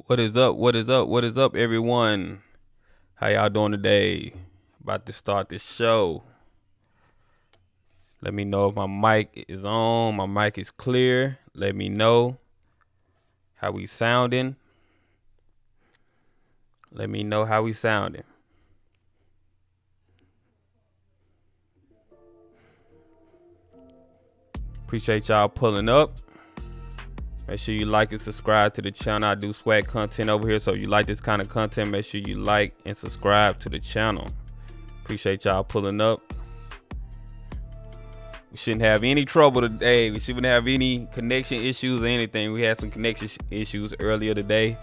What is up? What is up? What is up, everyone? How y'all doing today? About to start this show. Let me know if my mic is on. My mic is clear. Let me know how we sounding. Let me know how we sounding. Appreciate y'all pulling up. Make sure you like and subscribe to the channel. I do swag content over here, so if you like this kind of content, make sure you like and subscribe to the channel. Appreciate y'all pulling up. We shouldn't have any trouble today. We shouldn't have any connection issues or anything. We had some connection issues earlier today,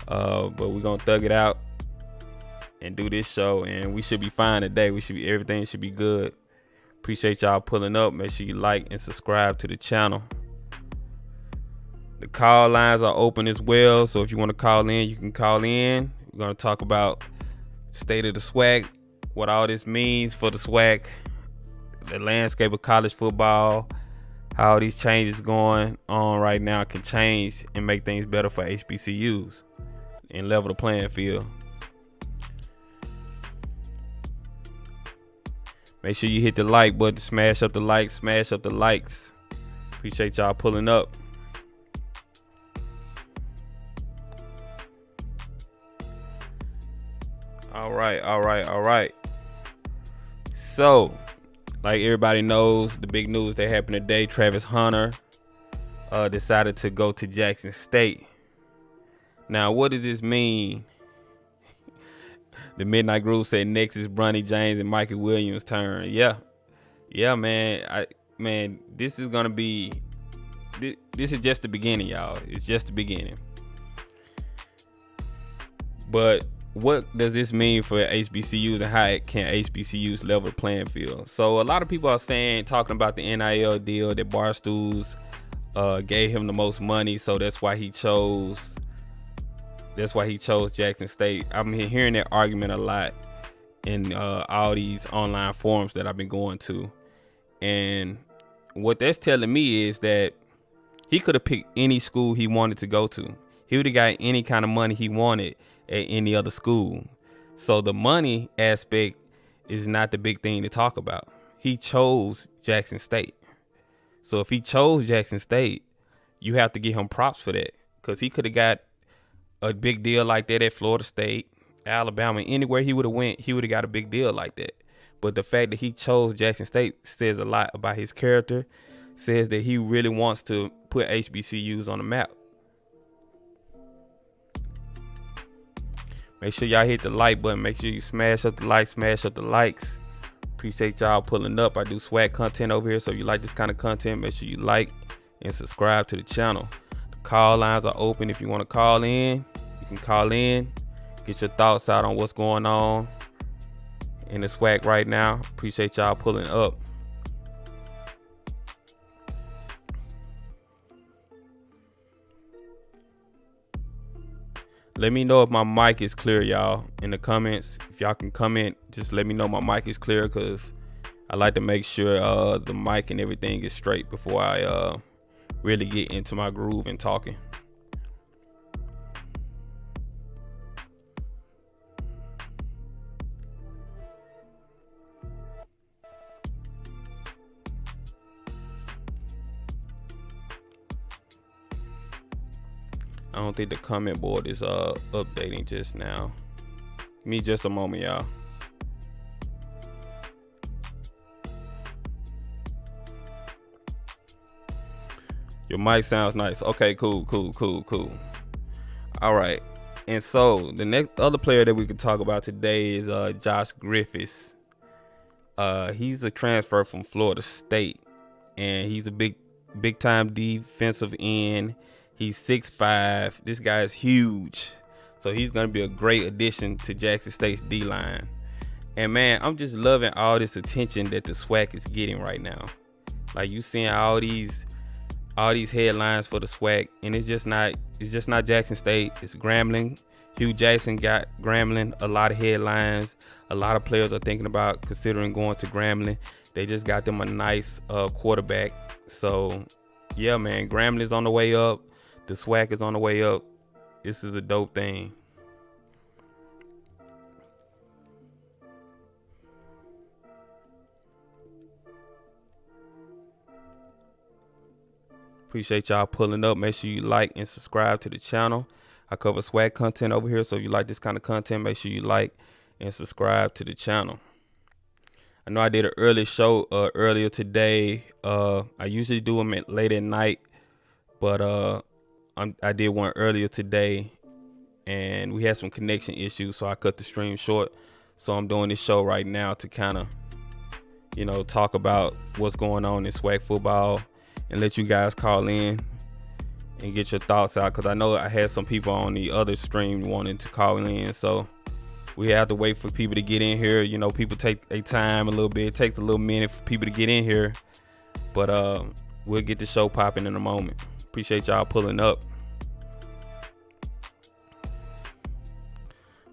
but we're gonna thug it out and do this show, and we should be fine today. Everything should be good. Appreciate y'all pulling up. Make sure you like and subscribe to the channel. The call lines are open as well, so if you want to call in, you can call in. We're gonna talk about state of the swag, what all this means for the swag, the landscape of college football, how these changes going on right now can change and make things better for HBCUs and level the playing field. Make sure you hit the like button, smash up the likes. Appreciate y'all pulling up. All right. So, like everybody knows, the big news that happened today, Travis Hunter decided to go to Jackson State. Now, what does this mean? The Midnight Groove said next is Bronny James and Mikey Williams' turn. Yeah, man. This is gonna be. This is just the beginning, y'all. It's just the beginning. But what does this mean for HBCUs and how can HBCUs level the playing field? So a lot of people are talking about the NIL deal that Barstools gave him the most money, so that's why he chose Jackson State. I'm hearing that argument a lot in all these online forums that I've been going to, and what that's telling me is that he could have picked any school he wanted to go to. He would have got any kind of money he wanted at any other school. So the money aspect is not the big thing to talk about. He chose Jackson State. So if he chose Jackson State, you have to give him props for that, because he could have got a big deal like that at Florida State, Alabama, anywhere he would have went, he would have got a big deal like that. But the fact that he chose Jackson State says a lot about his character, says that he really wants to put HBCUs on the map. Make sure y'all hit the like button. Make sure you smash up the likes. Appreciate y'all pulling up. I do swag content over here, so if you like this kind of content, make sure you like and subscribe to the channel. The call lines are open. If you want to call in, you can call in. Get your thoughts out on what's going on in the swag right now. Appreciate y'all pulling up. Let me know if my mic is clear, y'all, in the comments. If y'all can comment, just let me know my mic is clear, because I like to make sure the mic and everything is straight before I really get into my groove and talking. I don't think the comment board is updating just now. Give me just a moment, y'all. Your mic sounds nice. Okay, cool. All right. And so the next other player that we could talk about today is Josh Griffiths. He's a transfer from Florida State, and he's a big time defensive end. He's 6'5". This guy is huge. So he's going to be a great addition to Jackson State's D-line. And man, I'm just loving all this attention that the SWAC is getting right now. Like, you seeing all these headlines for the SWAC, and it's just not Jackson State. It's Grambling. Hugh Jackson got Grambling a lot of headlines. A lot of players are thinking about considering going to Grambling. They just got them a nice quarterback. So yeah, man, Grambling's on the way up. The SWAC is on the way up. This is a dope thing. Appreciate y'all pulling up. Make sure you like and subscribe to the channel. I cover swag content over here, so if you like this kind of content, make sure you like and subscribe to the channel. I know I did an early show earlier today. I usually do them late at night, but I did one earlier today, and we had some connection issues, so I cut the stream short. So I'm doing this show right now to kind of, talk about what's going on in swag football and let you guys call in and get your thoughts out, because I know I had some people on the other stream wanting to call in, so we have to wait for people to get in here. People take a time a little bit. It takes a little minute for people to get in here, but we'll get the show popping in a moment. Appreciate y'all pulling up.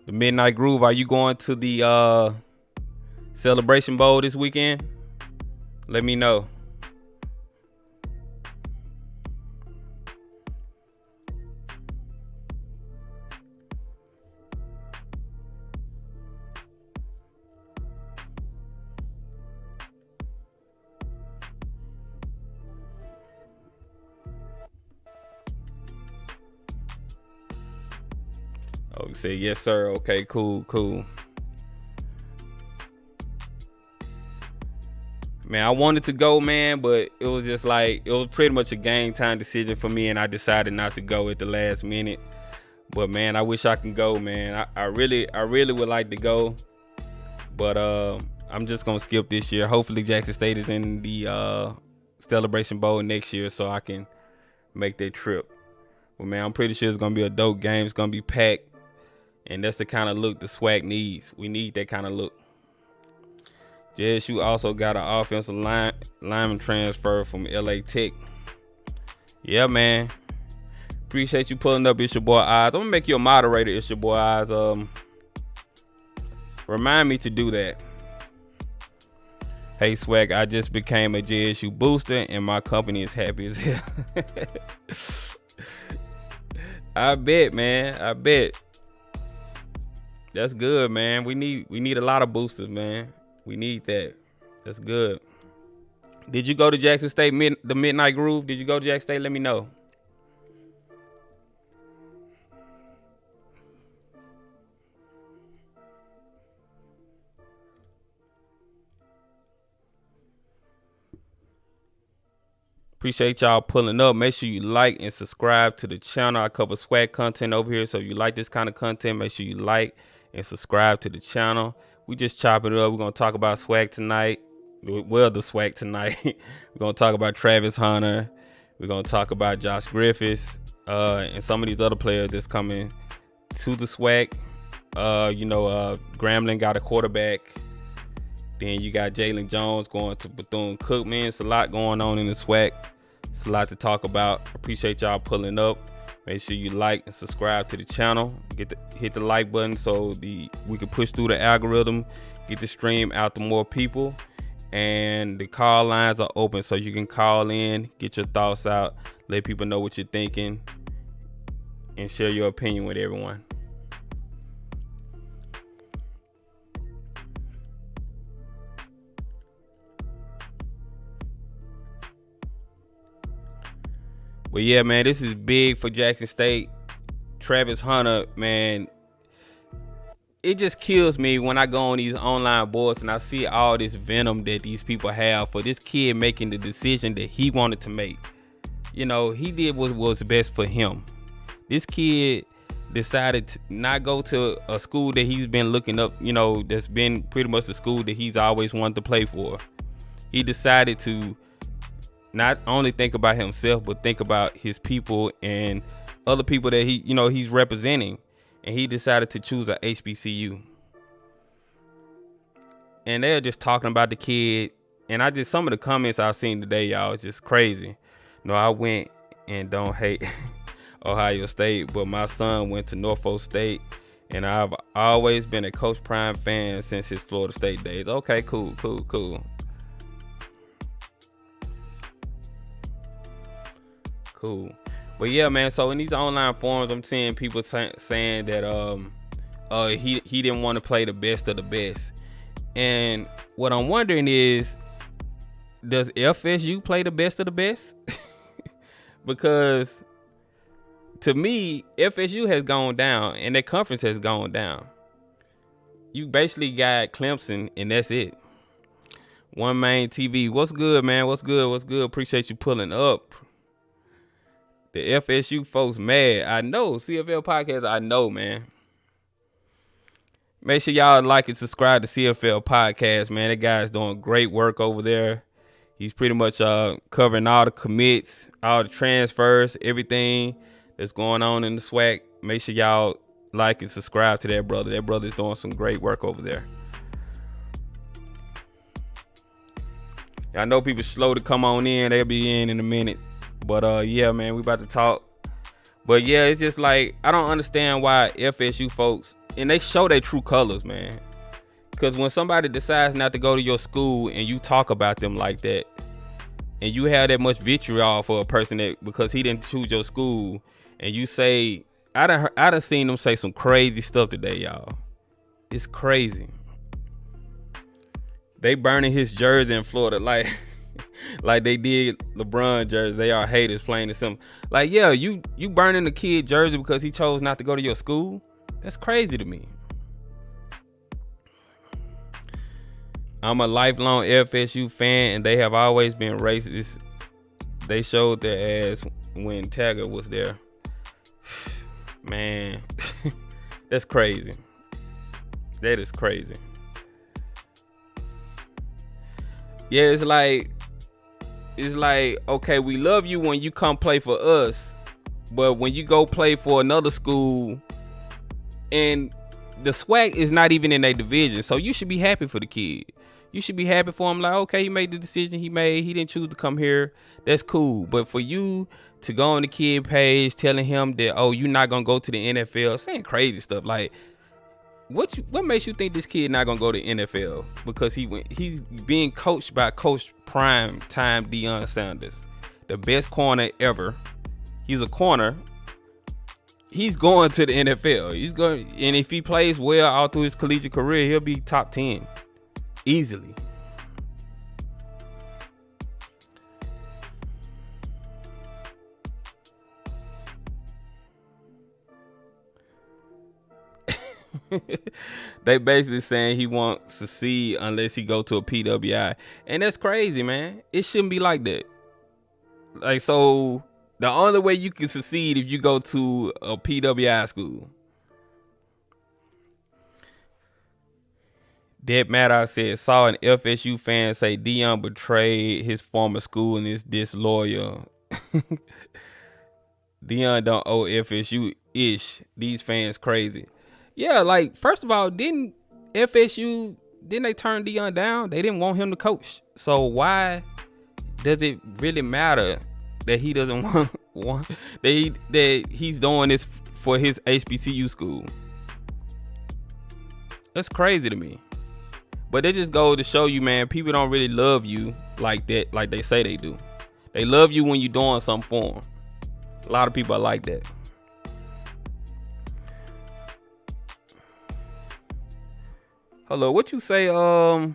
The Midnight Groove, are you going to the Celebration Bowl this weekend? Let me know. Oh, you say yes, sir. Okay, cool. Man, I wanted to go, man, but it was just like, it was pretty much a game time decision for me, and I decided not to go at the last minute. But man, I wish I can go, man. I really would like to go, but I'm just gonna skip this year. Hopefully Jackson State is in the Celebration Bowl next year, so I can make that trip. But man, I'm pretty sure it's gonna be a dope game. It's gonna be packed. And that's the kind of look the swag needs. We need that kind of look. JSU also got an offensive lineman transfer from LA Tech. Yeah, man. Appreciate you pulling up. It's your boy Oz. I'm gonna make you a moderator. It's your boy Oz. Remind me to do that. Hey swag, I just became a JSU booster and my company is happy as hell. I bet, man. I bet. That's good, man. We need a lot of boosters, man. We need that. That's good. Did you go to Jackson State, the Midnight Groove? Did you go to Jackson State? Let me know. Appreciate y'all pulling up. Make sure you like and subscribe to the channel. I cover swag content over here, so if you like this kind of content, make sure you like and subscribe to the channel. We just chop it up. We're gonna talk about swag tonight. Well, the swag tonight. We're gonna talk about Travis Hunter. We're gonna talk about Josh Griffiths and some of these other players that's coming to the swag. Grambling got a quarterback. Then you got Jalen Jones going to Bethune-Cookman. It's a lot going on in the swag. It's a lot to talk about. Appreciate y'all pulling up. Make sure you like and subscribe to the channel. Hit the like button so we can push through the algorithm, get the stream out to more people. And the call lines are open, so you can call in, get your thoughts out, let people know what you're thinking, and share your opinion with everyone. But yeah, man, this is big for Jackson State. Travis Hunter, man, it just kills me when I go on these online boards and I see all this venom that these people have for this kid making the decision that he wanted to make. He did what was best for him. This kid decided to not go to a school that he's been looking up, that's been pretty much the school that he's always wanted to play for. He decided to not only think about himself, but think about his people and other people that he's representing. And he decided to choose a HBCU. And they're just talking about the kid. And some of the comments I've seen today, y'all, it's just crazy. I went and don't hate Ohio State, but my son went to Norfolk State. And I've always been a Coach Prime fan since his Florida State days. Okay, cool. Cool. But yeah, man. So in these online forums, I'm seeing people saying that he didn't want to play the best of the best. And what I'm wondering is, does FSU play the best of the best? Because to me, FSU has gone down and their conference has gone down. You basically got Clemson and that's it. One Main TV. What's good, man? What's good? What's good? Appreciate you pulling up. The FSU folks mad. I know. CFL Podcast, I know, man. Make sure y'all like and subscribe to CFL Podcast, man. That guy's doing great work over there. He's pretty much covering all the commits, all the transfers, everything that's going on in the SWAC. Make sure y'all like and subscribe to that brother. That brother's doing some great work over there. I know people slow to come on in. They'll be in a minute. But yeah, man, we about to talk. But yeah, it's just like, I don't understand why FSU folks, and they show their true colors, man. Because when somebody decides not to go to your school and you talk about them like that, and you have that much vitriol for a person that because he didn't choose your school, and you say, I done seen them say some crazy stuff today, y'all. It's crazy. They burning his jersey in Florida like they did LeBron jersey. They are haters, plain and simple. Like, yeah, you burning the kid jersey because he chose not to go to your school? That's crazy to me. I'm a lifelong FSU fan, and they have always been racist. They showed their ass when Taggart was there. Man, that's crazy. That is crazy. Yeah, it's like, okay, we love you when you come play for us, but when you go play for another school, and the SWAC is not even in their division, so you should be happy for the kid. You should be happy for him. Like, okay, he made the decision he made. He didn't choose to come here. That's cool. But for you to go on the kid page telling him that, oh, you're not gonna go to the NFL, saying crazy stuff like, what makes you think this kid not gonna go to NFL? Because he's being coached by Coach Prime Time Deion Sanders, the best corner ever. He's a corner. He's going to the NFL. He's going, and if he plays well all through his collegiate career, he'll be top 10 easily. They basically saying he won't succeed unless he go to a PWI, and that's crazy, man. It shouldn't be like that. Like, so the only way you can succeed if you go to a PWI school. Dead Matter said, saw an FSU fan say Deion betrayed his former school and is disloyal. Deion don't owe FSU ish. These fans crazy. Yeah, like, first of all, didn't they turn Deion down? They didn't want him to coach. So why does it really matter that he doesn't want that he's doing this for his HBCU school? That's crazy to me. But it just goes to show you, man, people don't really love you like that, like they say they do. They love you when you're doing something for them. A lot of people are like that. Hello, what you say? So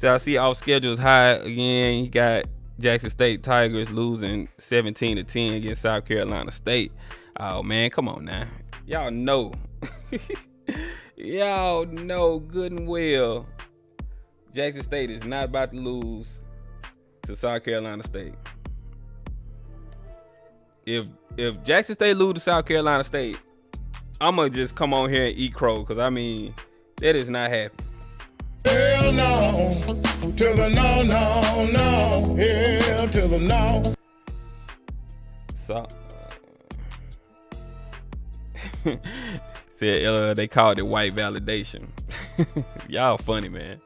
I see our schedule is high again. You got Jackson State Tigers losing 17-10 against South Carolina State. Oh man, come on now. Y'all know. Y'all know good and well Jackson State is not about to lose to South Carolina State. If Jackson State lose to South Carolina State, I'm gonna just come on here and eat crow, because I mean, that is not happening. Hell no, to the no, no, no, hell to the no. So, said they called it white validation. Y'all funny, man.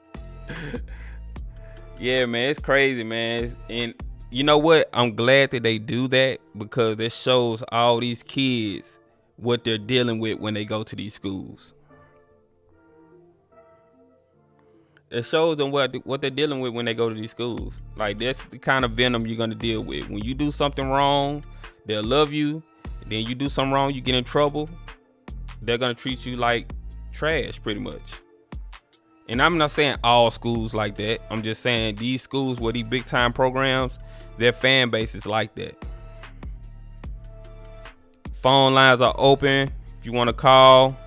Yeah, man, it's crazy, man. And you know what? I'm glad that they do that, because it shows all these kids what they're dealing with when they go to these schools. It shows them what they're dealing with when they go to these schools. Like, that's the kind of venom you're gonna deal with. When you do something wrong, They'll love you. Then you do something wrong, you get in trouble, they're gonna treat you like trash, pretty much. And I'm not saying all schools like that. I'm just saying these schools with these big time programs, their fan base is like that. Phone lines are open. If you want to call,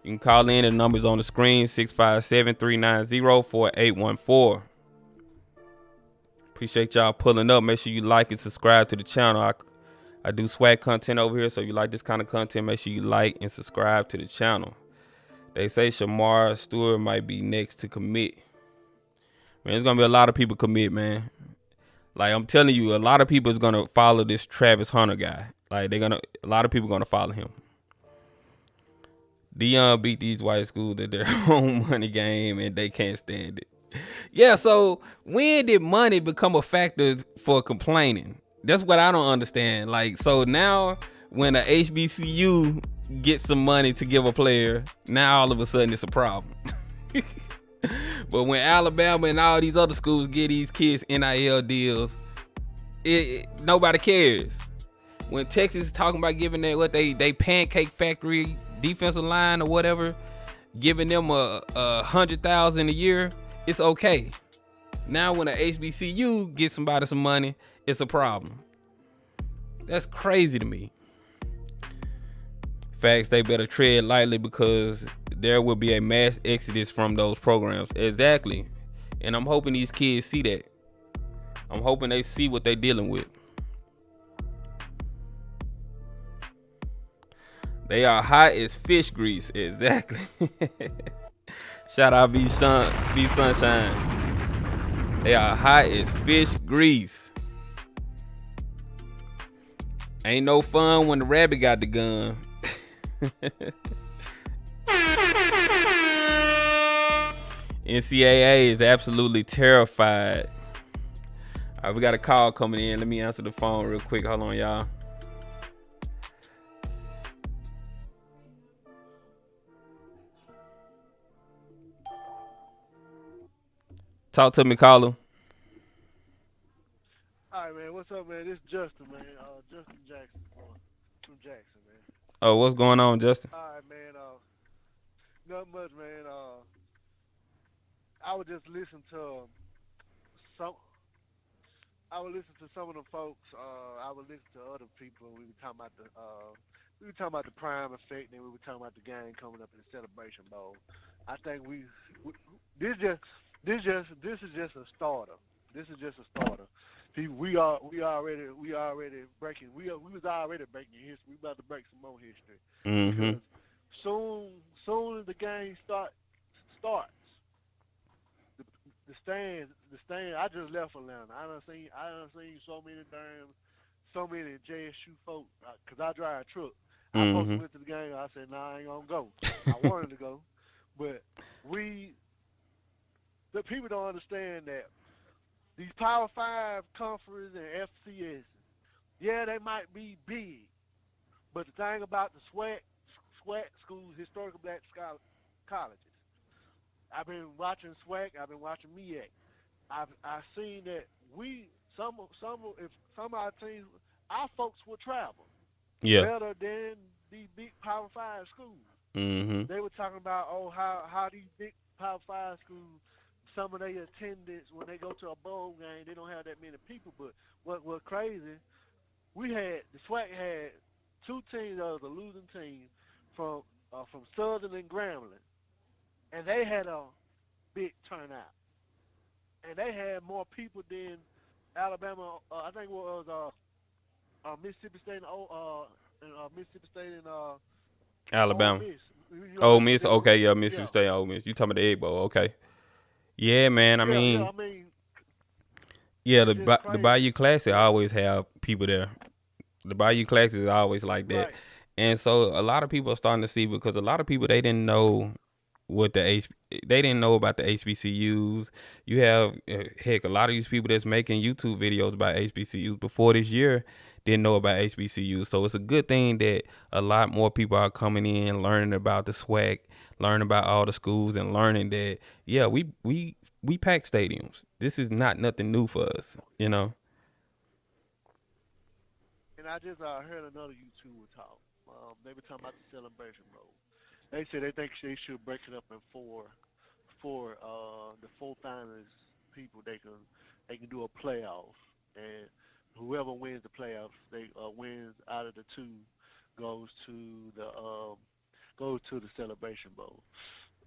you can call in. The number's on the screen, 657-390-4814. Appreciate y'all pulling up. Make sure you like and subscribe to the channel. I do swag content over here, so if you like this kind of content, make sure you like and subscribe to the channel. They say Shamar Stewart might be next to commit. Man, there's going to be a lot of people commit, man. Like, I'm telling you, a lot of people is going to follow this Travis Hunter guy. Like, a lot of people going to follow him. Deion beat these white schools at their own money game, and they can't stand it. Yeah, so when did money become a factor for complaining? That's what I don't understand. Like, so now when a HBCU gets some money to give a player, now all of a sudden it's a problem. But when Alabama and all these other schools get these kids NIL deals, nobody cares. When Texas is talking about giving them what they Pancake Factory defensive line or whatever, giving them a $100,000 a year, it's okay. Now when a HBCU gets somebody some money, it's a problem. That's crazy to me. Facts, they better tread lightly because there will be a mass exodus from those programs. Exactly. And I'm hoping these kids see that. I'm hoping they see what they're dealing with. They are hot as fish grease. Exactly. Shout out B Sunshine. They are hot as fish grease. Ain't no fun when the rabbit got the gun. NCAA is absolutely terrified. All right, we got a call coming in. Let me answer the phone real quick. Hold on, y'all. Talk to me, caller. All right, man. What's up, man? This is Justin, man. Justin Jackson from Jackson, man. Oh, what's going on, Justin? All right, man. Not much, man. I would just listen to some. I would listen to some of the folks. I would listen to other people. We were talking about the prime effect, and we were talking about the game coming up in the Celebration Bowl. I think this is just a starter. This is just a starter. See, we already breaking. We was already breaking history. We about to break some more history. Mm-hmm. Because soon as the game starts, the stand. I just left Atlanta. I done seen so many JSU folks. Cause I drive a truck. I folks went to the game. I said, nah, I ain't gonna go. I wanted to go, but the people don't understand that these Power 5 conferences and FCS, yeah, they might be big, but the thing about the SWAC schools, historical black colleges, I've been watching SWAC, I've been watching MEAC. I've seen that some of our teams, our folks will travel better than these big Power 5 schools. Mm-hmm. They were talking about how these big Power 5 schools, some of their attendance when they go to a bowl game, they don't have that many people. But what crazy, the SWAC had two teams that was a losing team from Southern and Grambling, and they had a big turnout, and they had more people than Alabama. I think it was Mississippi State and Mississippi State and Alabama. Ole Miss. Ole Miss. Okay, yeah, Mississippi State, Ole Miss. You talking about the Egg Bowl? Okay. Yeah, man. I mean, the Bayou Classic always have people there. The Bayou Classic is always like that, right. And so a lot of people are starting to see, because a lot of people, they didn't know they didn't know about the HBCUs. You have heck, a lot of these people that's making YouTube videos about HBCUs before this year didn't know about HBCUs. So it's a good thing that a lot more people are coming in, learning about the SWAC, learning about all the schools, and learning that we pack stadiums. This is not nothing new for us, you know. and I just heard another YouTuber talk. They were talking about the Celebration Bowl. They said they think they should break it up in four the four finalists people they can do a playoff, and whoever wins the playoffs they wins out of the two goes to the Celebration Bowl.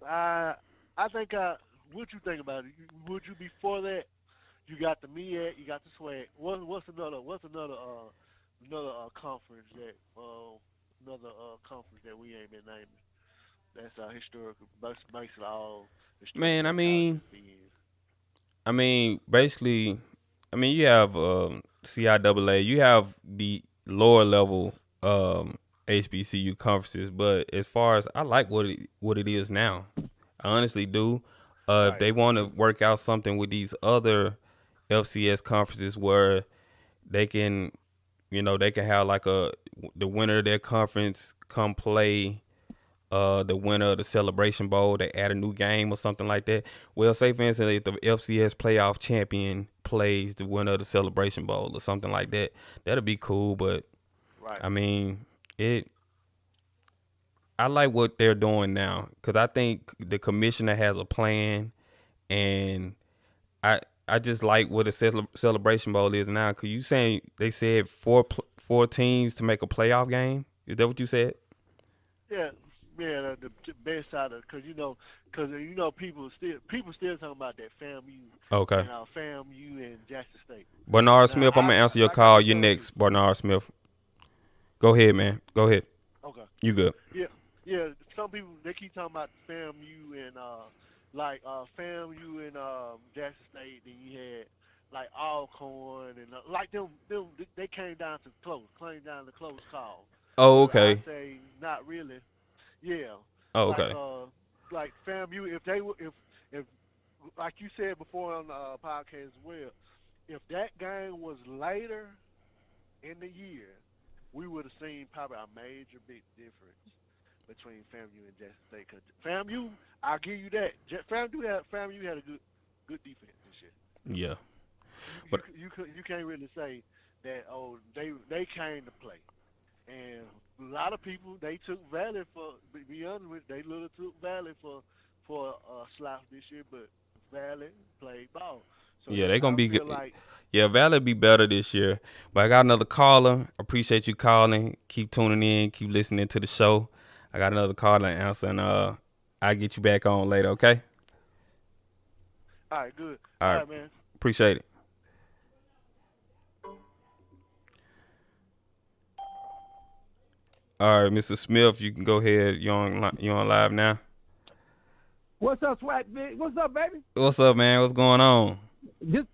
I I think what you think about it? Would you be for that? You got the MEAC, you got the SWAC. What's another conference that we ain't been naming? That's historical, basically all Man, historical colleges be in. basically, you have CIAA, you have the lower level HBCU conferences, but as far as I like what it is now, I honestly do. If Right, they want to work out something with these other FCS conferences where they can, they can have like the winner of their conference come play the winner of the Celebration Bowl. They add a new game or something like that. Well, say for instance, if the FCS playoff champion plays the winner of the Celebration Bowl or something like that, that'll be cool. But right. I mean, it. I like what they're doing now because I think the commissioner has a plan, and I I just like what a Celebration Bowl is now. Cause you saying they said four teams to make a playoff game? Is that what you said? Yeah, yeah. The best out of because people still talking about that FAMU Okay. and FAMU and Jackson State. Bernard Now, Smith, I'm gonna answer your like I call. can You're tell you, next, Bernard Smith. Go ahead, man. Go ahead. okay. You good? Yeah, yeah. Some people they keep talking about FAMU and FAMU and Jackson State. Then you had like Alcorn and like them they came down to close call. Oh, But I okay. say not really. Yeah, Oh, like okay. uh like FAMU if they were if like you said before on the podcast as well, if that game was later in the year, we would have seen probably a major big difference between FAMU and Jackson State. Cause FAMU, I'll give you that. FAMU had a good defense this year. Yeah, You you but you can't really say that they came to play. And a lot of people they took Valley for be honest with you, they little took Valley for slough this year, but Valley played ball. So yeah, they gonna I be feel good. like Yeah, Valley be better this year. But I got another caller. Appreciate you calling. Keep tuning in. Keep listening to the show. I got another caller and answer, and I'll get you back on later. Okay. all right, good. All All right. right, man. Appreciate it. All right, Mr. Smith, you can go ahead. You on live now. What's up, Swag? What's up, baby? What's up, man? What's going on? This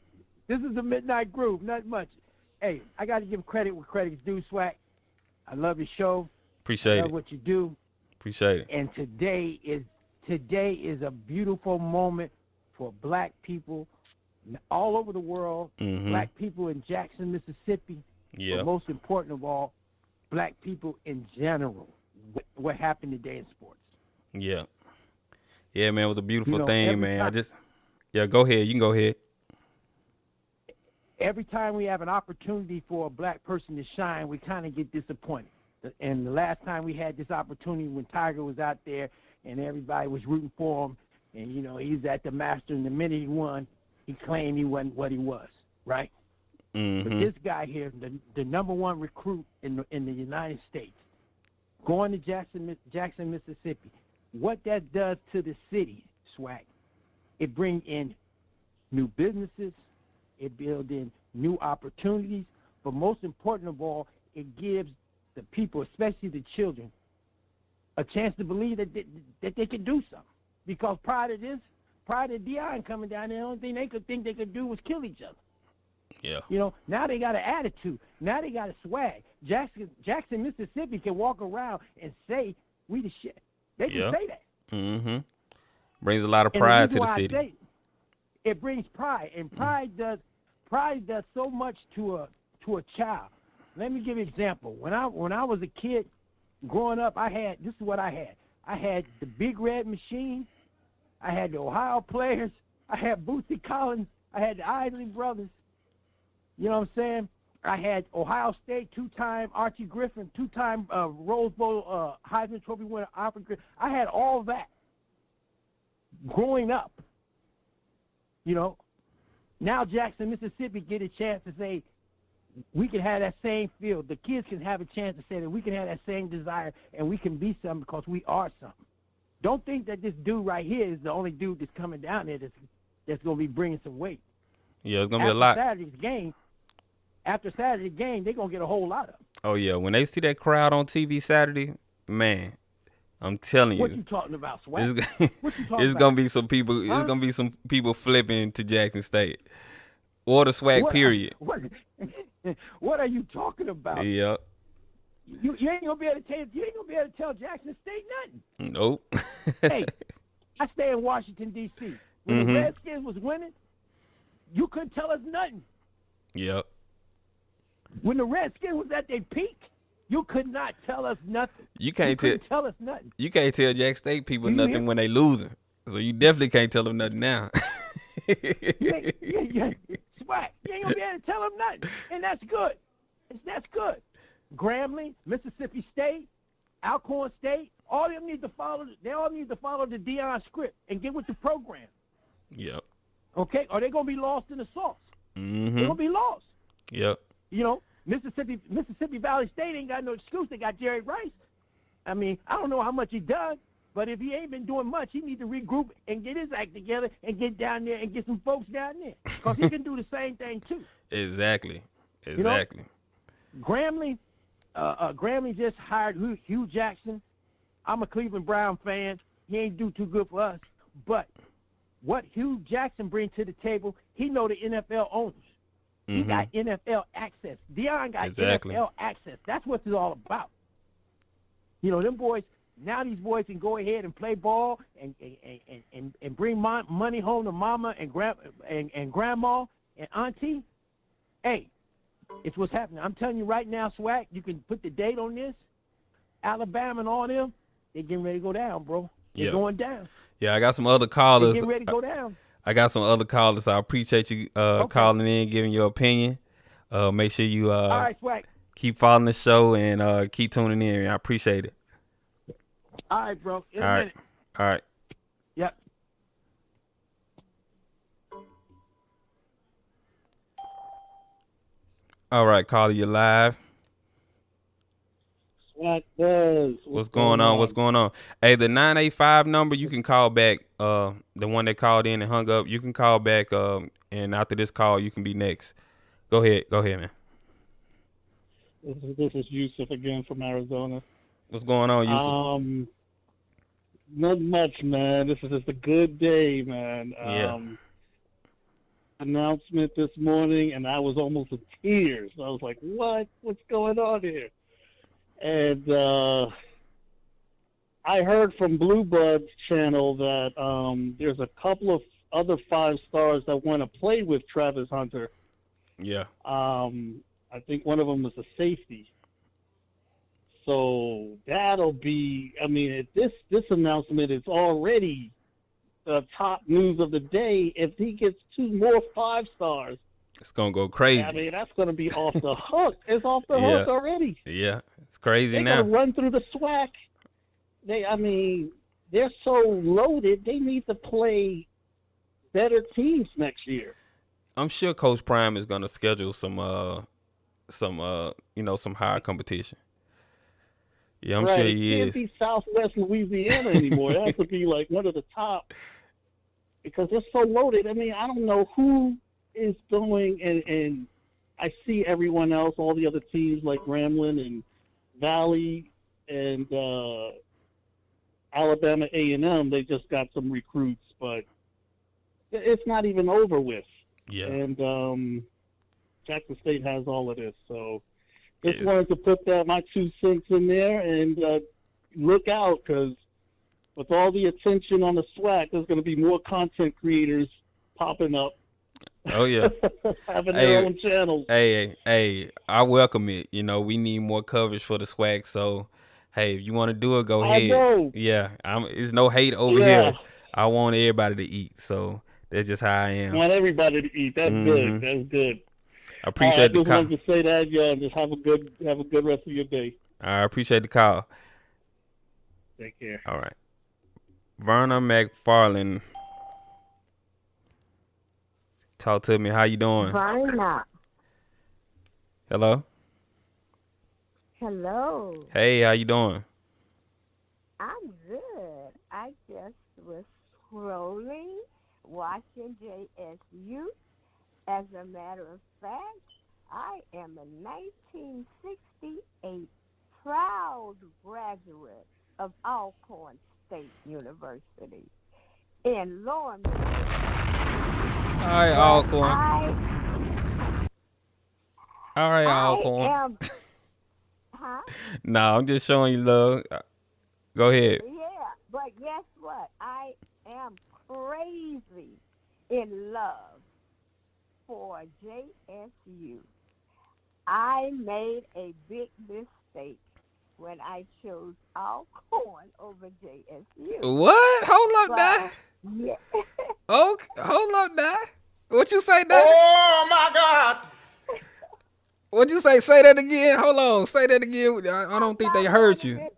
this is the Midnight Groove, not much. Hey, I got to give credit where credit's due, Swag. I love your show. I Appreciate love it. what you do. Appreciate it. And today is a beautiful moment for black people all over the world, Mhm. black people in Jackson, Mississippi, but Yeah. most important of all, black people in general. What happened today in sports? Yeah. Yeah, man. It was a You beautiful know, thing, man. Yeah. Go ahead. You can go ahead. every time we have an opportunity for a black person to shine, we kind of get disappointed. And the last time we had this opportunity when Tiger was out there and everybody was rooting for him, and he's at the Master, and the minute he won, he claimed he wasn't what he was, right? But Mhm. this guy here, the number one recruit in the United States, going to Jackson, Mississippi, what that does to the city, Swag, it brings in new businesses, it builds in new opportunities, but most important of all, it gives the people, especially the children, a chance to believe that they can do something. Because prior to Deion coming down there, the only thing they could think they could do was kill each other. Yeah. Now they got an attitude. Now they got a swag. Jackson, Mississippi can walk around and say, we the shit. They can Yeah. say that. Mhm. Brings a lot of And the pride reason to the why I city. say it brings pride, and pride does so much to a child. Let me give you an example. When I was a kid growing up, this is what I had. I had the Big Red Machine, I had the Ohio Players, I had Bootsy Collins, I had the Isley Brothers. You know what I'm saying? I had Ohio State, 2-time Archie Griffin, 2-time Rose Bowl Heisman Trophy winner Archie Griffin. I had all that growing up. You know, now Jackson, Mississippi get a chance to say we can have that same field. The kids can have a chance to say that we can have that same desire and we can be something because we are something. Don't think that this dude right here is the only dude that's coming down there that's going to be bringing some weight. Yeah, it's going to be a lot. After Saturday's game, they're going to get a whole lot of them. Oh, yeah. When they see that crowd on TV Saturday, man, I'm telling you. What you talking about, Swag? It's going to be some people. Huh? It's going to be some people flipping to Jackson State. Or the Swag, period. What are you talking about? Yeah. You ain't gonna be able to tell Jackson State nothing. Nope. Hey, I stay in Washington D.C. When the Redskins was winning, you couldn't tell us nothing. Yep. When the Redskins was at their peak, you could not tell us nothing. You couldn't tell us nothing. You can't tell Jackson State people nothing when they losing. So you definitely can't tell them nothing now. Swag. You ain't gonna be able to tell them nothing, and that's good. That's good. Grambling, Mississippi State, Alcorn State, all of them need to follow. They all need to follow the Deion script and get with the program. Yep. Okay, or they're gonna be lost in the sauce. Mm-hmm. They're gonna be lost. Yep. You know, Mississippi Valley State ain't got no excuse. They got Jerry Rice. I mean, I don't know how much he done, but if he ain't been doing much, he needs to regroup and get his act together and get down there and get some folks down there, because he can do the same thing too. Exactly. You know, Grambling just hired Hugh Jackson. I'm a Cleveland Brown fan. He ain't do too good for us. But what Hugh Jackson brings to the table, he know the NFL owners. He got NFL access. Deion got NFL access. That's what it's all about. You know, them boys, now these boys can go ahead and play ball and bring money home to mama and grandma and auntie. Hey, it's what's happening. I'm telling you right now, Swag, you can put the date on this. Alabama and all them, they're getting ready to go down, bro. They're going down. Yeah, I got some other callers. They're getting ready to go down. I got some other callers. So I appreciate you calling in, giving your opinion. Make sure you all right, Swag, keep following the show and keep tuning in. I appreciate it. All right, bro. All right. All right. Yep. All right, caller, you live. Swag Buzz. What's going on? What's going on? Hey, the 985 number, you can call back. The one that called in and hung up, you can call back. And after this call, you can be next. Go ahead, man. This is Yusuf again from Arizona. What's going on, Yusuf? Not much, man. This is just a good day, man. Announcement this morning, and I was almost in tears. I was like, what? What's going on here? And I heard from Blue Bud's channel that there's a couple of other 5 stars that want to play with Travis Hunter. Yeah. I think one of them was a safety. So that'll be, I mean, this announcement is already the top news of the day. If he gets 2 more 5 stars, it's going to go crazy. I mean, that's going to be off the hook. It's off the hook already. Yeah, it's crazy now. They're going to run through the SWAC. They're so loaded, they need to play better teams next year. I'm sure Coach Prime is going to schedule some higher competition. Yeah, I'm sure he is. It can't be Southwest Louisiana anymore. It has to be like one of the top, because they're so loaded. I mean, I don't know who is going, and I see everyone else, all the other teams like Grambling and Valley and Alabama A&M. They just got some recruits, but it's not even over with. Yeah. And Jackson State has all of this, so. Just wanted to put my 2 cents in there and look out, because with all the attention on the SWAC, there's going to be more content creators popping up. Oh, yeah. Having their own channels. Hey, I welcome it. You know, we need more coverage for the SWAC, so, hey, if you want to do it, go ahead. I know. Yeah, there's no hate over here. I want everybody to eat, so that's just how I am. I want everybody to eat. That's good. That's good. I appreciate the just call. wanted to say that, y'all. Just have a good rest of your day. I appreciate the call. Take care. All right. Verna McFarland. Talk to me. How you doing? Verna. Hello? Hello. Hey, how you doing? I'm good. I just was scrolling, watching JSU. As a matter of fact, I am a 1968 proud graduate of Alcorn State University in Lawrence. All right, Alcorn. All right, Alcorn. No, I'm just showing you love. Go ahead. Yeah, but guess what? I am crazy in love for JSU. I made a big mistake when I chose Alcorn over JSU. What? Hold up, now. Yeah. Okay, hold up, now. What you say, now? Oh my God! What you say? Say that again. Hold on. Say that again. I don't think they heard you.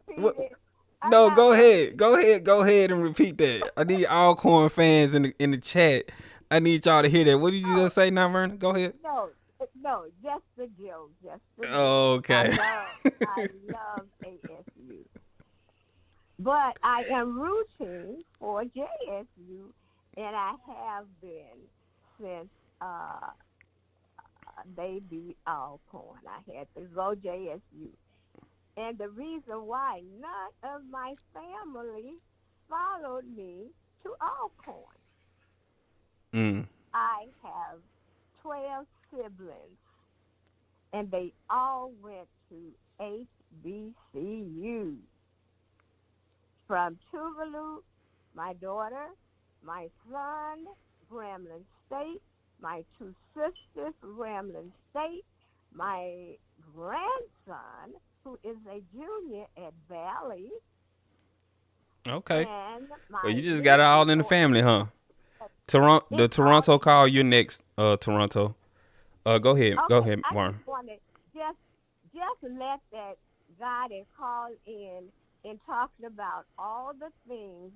No, go ahead. Go ahead and repeat that. I need Alcorn fans in the chat. I need y'all to hear that. What did you just say now, Verna? Go ahead. No, just the joke. Okay. I love ASU. But I am rooting for JSU, and I have been since they beat Alcorn. I had to go JSU. And the reason why none of my family followed me to Alcorn. I have 12 siblings, and they all went to HBCUs. From Tuvalu, my daughter, my son, Grambling State, my two sisters, Grambling State, my grandson, who is a junior at Valley. Okay. Well, you just got it all in the family, huh? The Toronto call. You're next, Toronto. Go ahead. Okay, Go ahead, I Warren. just wanted just let that guy that called in and talking about all the things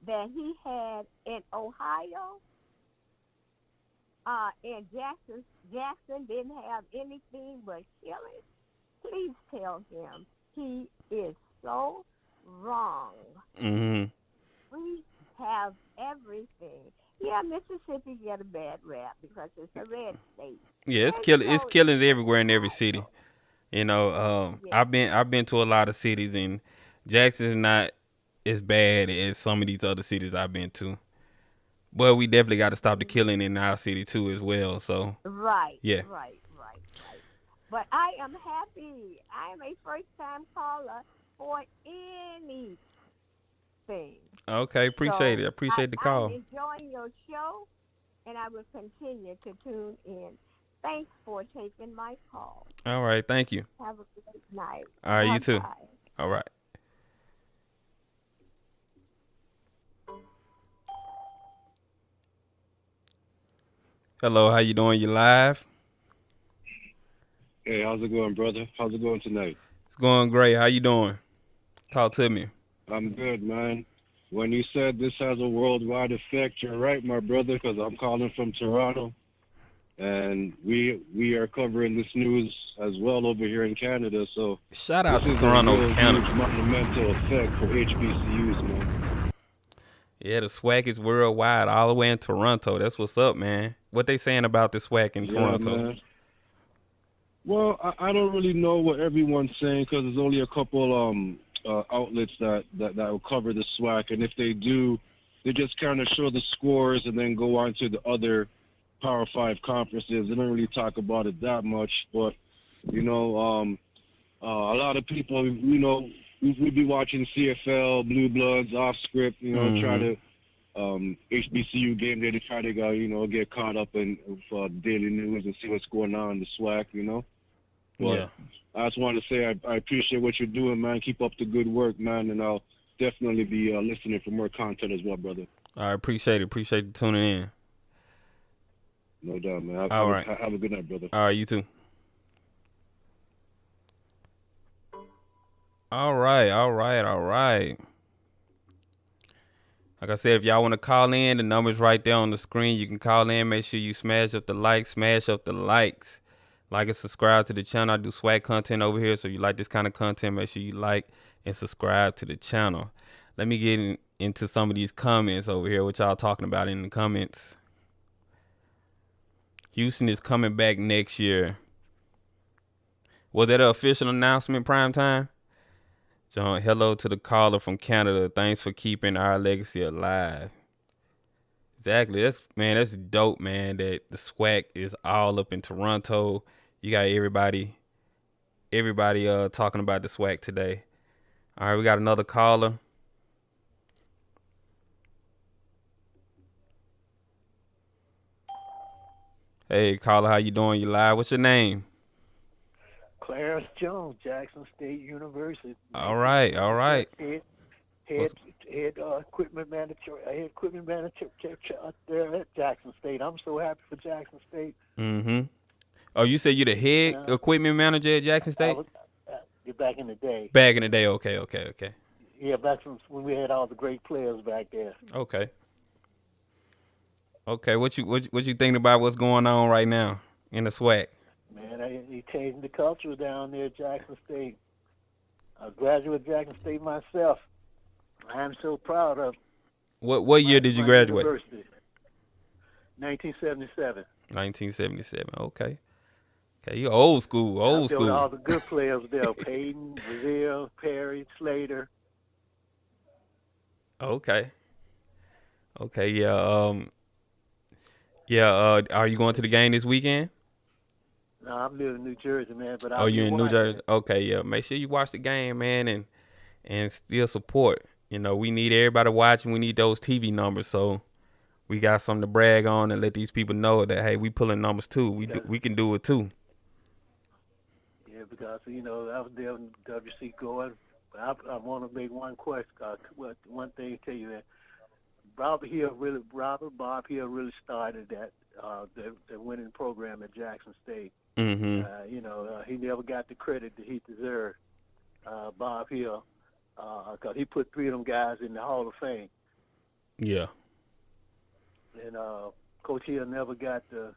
that he had in Ohio. And Jackson didn't have anything but killing. Please tell him he is so wrong. Mm-hmm. We have everything. Yeah, Mississippi get a bad rap because it's a red state. Yeah, it's killings everywhere in every city. You know, I've been to a lot of cities, and Jackson's not as bad as some of these other cities I've been to. But we definitely got to stop the killing in our city too, as well. So right, yeah, right. But I am happy. I am a first-time caller for anything. Okay, appreciate it. Appreciate the call. I'm enjoying your show, and I will continue to tune in. Thanks for taking my call. All right, thank you. Have a great night. All right, you too. Bye. All right. Hello, how you doing? You live? Hey, how's it going, brother? How's it going tonight? It's going great. How you doing? Talk to me. I'm good, man. When you said this has a worldwide effect, you're right, my brother, because I'm calling from Toronto, and we are covering this news as well over here in Canada. So shout out to Toronto, Canada. Huge monumental effect for HBCUs, man. Yeah, the SWAC is worldwide, all the way in Toronto. That's what's up, man. What they saying about the SWAC in Toronto? Man. Well, I don't really know what everyone's saying because there's only a couple outlets that will cover the SWAC, and if they do, they just kind of show the scores and then go on to the other Power 5 conferences. They don't really talk about it that much, but you know, a lot of people, you know, we'd be watching CFL, Blue Bloods, off script, you know, try to HBCU game day to try to go, you know, get caught up in daily news and see what's going on in the SWAC, you know. But yeah. I just want to say I appreciate what you're doing, man. Keep up the good work, man, and I'll definitely be listening for more content as well, brother. I appreciate it. Appreciate you tuning in. No doubt, man. All right. Have a good night, brother. All right, you too. All right. Like I said, if y'all want to call in, the number's right there on the screen. You can call in. Make sure you smash up the likes. Like and subscribe to the channel. I do swag content over here. So if you like this kind of content, make sure you like and subscribe to the channel. Let me get into some of these comments over here, what y'all talking about in the comments. Houston is coming back next year. Was that an official announcement, prime time? John, hello to the caller from Canada. Thanks for keeping our legacy alive. Exactly. That's dope, man, that the SWAC is all up in Toronto. You got everybody talking about the SWAC today. All right, we got another caller. Hey, caller, how you doing? You live? What's your name? Clarence Jones, Jackson State University. All right. Head equipment manager there at Jackson State. I'm so happy for Jackson State. Mm-hmm. Oh, you said you're the head equipment manager at Jackson State? Back in the day. Back in the day, okay. Yeah, back when we had all the great players back there. Okay. What you thinking about what's going on right now in the SWAC? Man, he changing the culture down there at Jackson State. I graduated Jackson State myself. I'm so proud of. What year did you graduate? University. 1977. 1977. Okay, you old school. All the good players there: Payton, Brazil, Perry, Slater. Okay. Yeah. Are you going to the game this weekend? No, I'm living in New Jersey, man. But you're in New Jersey. Okay, yeah. Make sure you watch the game, man, and still support. You know, we need everybody watching. We need those TV numbers, so we got something to brag on and let these people know that hey, we pulling numbers too. We can do it too. Yeah, because I was there when WC going. But I want to make one question. One thing to tell you that Bob Hill really started that the winning program at Jackson State. Mm-hmm. He never got the credit that he deserved. Bob Hill, because he put 3 of them guys in the Hall of Fame. Yeah. And Coach Hill never got the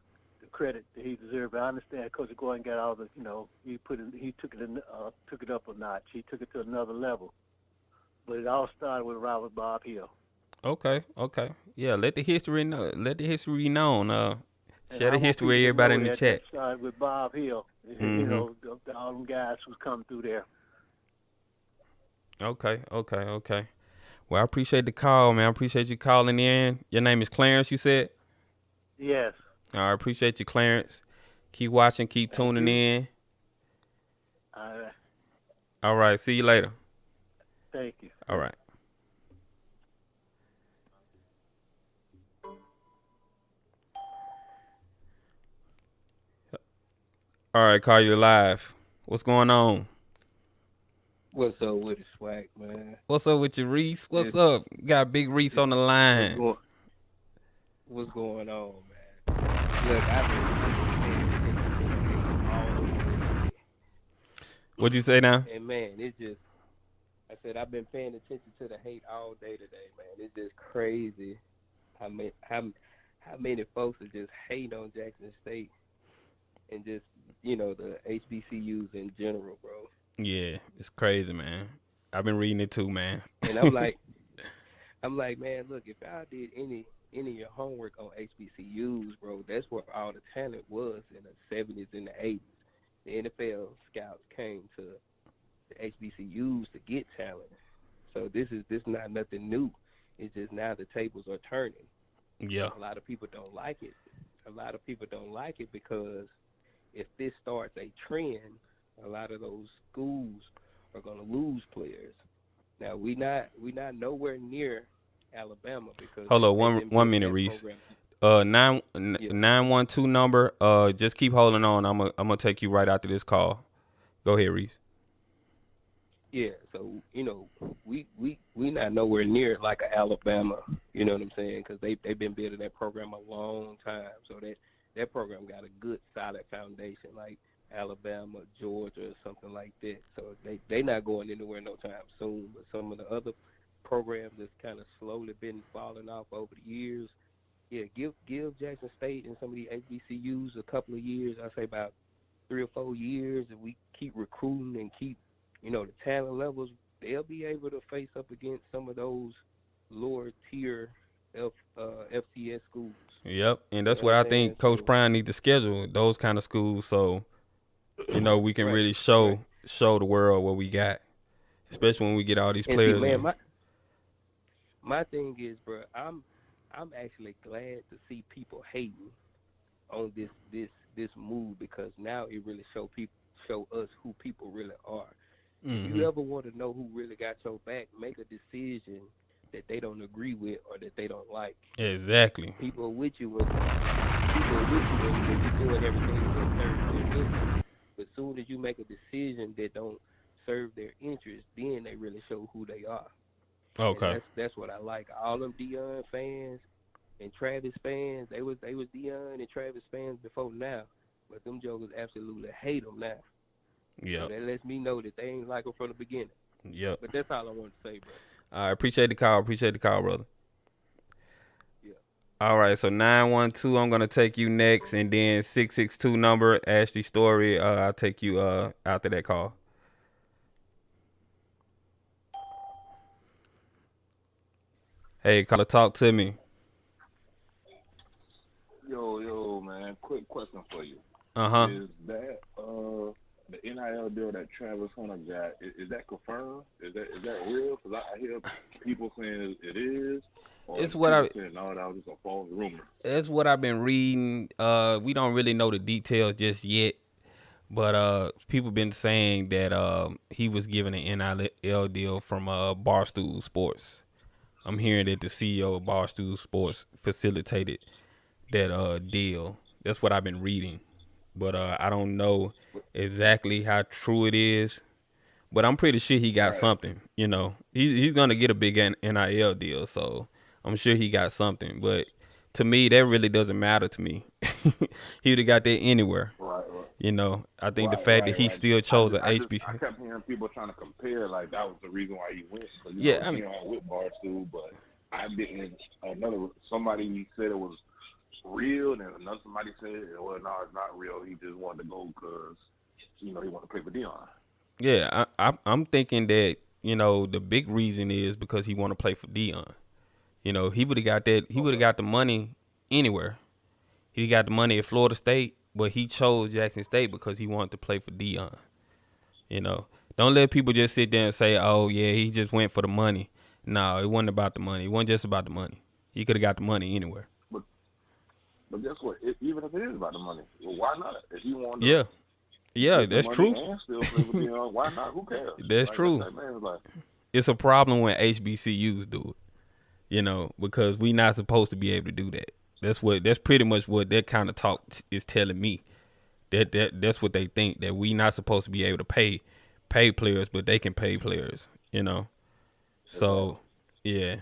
credit that he deserved. But I understand Coach Gordon got all the, he took it up a notch. He took it to another level. But it all started with Robert Bob Hill. Okay. Yeah, let the history know. Let the history be known. Share the history with everybody in the chat. That started with Bob Hill. Mm-hmm. All them guys who's come through there. Okay. Well, I appreciate the call, man. I appreciate you calling in. Your name is Clarence, you said? Yes. I appreciate you, Clarence. Keep watching, keep tuning in. All right. See you later. Thank you. All right. All right, call you live. What's going on? What's up with the SWAC, man? What's up with you, Reese? What's up? Got Big Reese on the line. What's going on, man? Look, I've been all over. What'd you say now? And man, I said I've been paying attention to the hate all day today, man. It's just crazy how many folks are just hating on Jackson State and just, the HBCUs in general, bro. Yeah, it's crazy, man. I've been reading it too, man. And I'm like, man, look, if y'all did any of your homework on HBCUs, bro, that's where all the talent was in the 70s and the 80s. The NFL scouts came to the HBCUs to get talent. So this is not nothing new. It's just now the tables are turning. Yeah. A lot of people don't like it. Because if this starts a trend, a lot of those schools are going to lose players. Now we not nowhere near Alabama because hold on one minute, Reese. 912 number. Just keep holding on. I'm gonna take you right after this call. Go ahead, Reese. Yeah, so we not nowhere near like a Alabama. You know what I'm saying? Because they've been building that program a long time. So that program got a good solid foundation, like Alabama, Georgia, or something like that. So they not going anywhere no time soon. But some of the other programs that's kind of slowly been falling off over the years, yeah, give Jackson State and some of the HBCUs a couple of years. I say about 3 or 4 years, and we keep recruiting and keep, the talent levels, they'll be able to face up against some of those lower tier FCS schools. Yep, and You that's know what what I I'm saying? think Coach So, Prime needs to schedule those kind of schools, so we can right, really right. show the world what we got, especially when we get all these And see, players man, in. my thing is, bro, I'm actually glad to see people hating on this move, because now it really show us who people really are. If Hmm. you ever want to know who really got your back, make a decision that they don't agree with or that they don't like. Exactly. People are with you when you're doing everything that serves their interest. But as soon as you make a decision that don't serve their interest, then they really show who they are. And Okay. that's what I like. All them Deion fans and Travis fans, they was Deion and Travis fans before now, but them jokers absolutely hate them now. So Yep. that lets me know that they ain't like them from the beginning. Yep. But that's all I want to say, bro. I appreciate the call. Appreciate the call, brother. Yeah. All right, so 912, I'm gonna take you next, and then 662 number Ashley Story. I'll take you after that call. Hey, caller, talk to me. Yo, man. Quick question for you. Uh-huh. Is that the NIL deal that Travis Hunter got? Is that confirmed? Is that real? Because I hear people saying it is, or It's what people I saying no, that was just a false rumor. it's what I've been reading. We don't really know the details just yet, but people been saying that he was given an NIL deal from Barstool Sports. I'm hearing that the CEO of Barstool Sports facilitated that deal. That's what I've been reading, but I don't know exactly how true it is. But I'm pretty sure he got Right. something. He's gonna get a big NIL deal, so I'm sure he got something. But to me, that really doesn't matter to me. He would have got that anywhere. Right. I think the Right. fact that Right. he Right. still chose a I HBC. kept hearing people trying to compare like that was the reason why he went. Because Yeah, I mean, Deion with Barstool, but I didn't. Somebody said it was real, and then another somebody said, well, no, it's not real. He just wanted to go because he wanted to play for Deion. yeah, I'm thinking that the big reason is because he want to play for Dion. He would have got that. He would have Okay. got the money anywhere. He got the money at Florida State, but he chose Jackson State because he wanted to play for Dion. You know, don't let people just sit there and say, "Oh yeah, he just went for the money." No, it wasn't about the money. It wasn't just about the money. He could have got the money anywhere. But guess what? Even if it is about the money, well, why not? If he wanted to Yeah, yeah, get the that's money true. and still play for Deion, why not? Who cares? That's Like I true. said, man, it's like, It's a problem when HBCUs do it. Because we not supposed to be able to do that. That's pretty much what that kind of talk is telling me. That's what they think, that we not supposed to be able to pay players, but they can pay players. exactly. So yeah.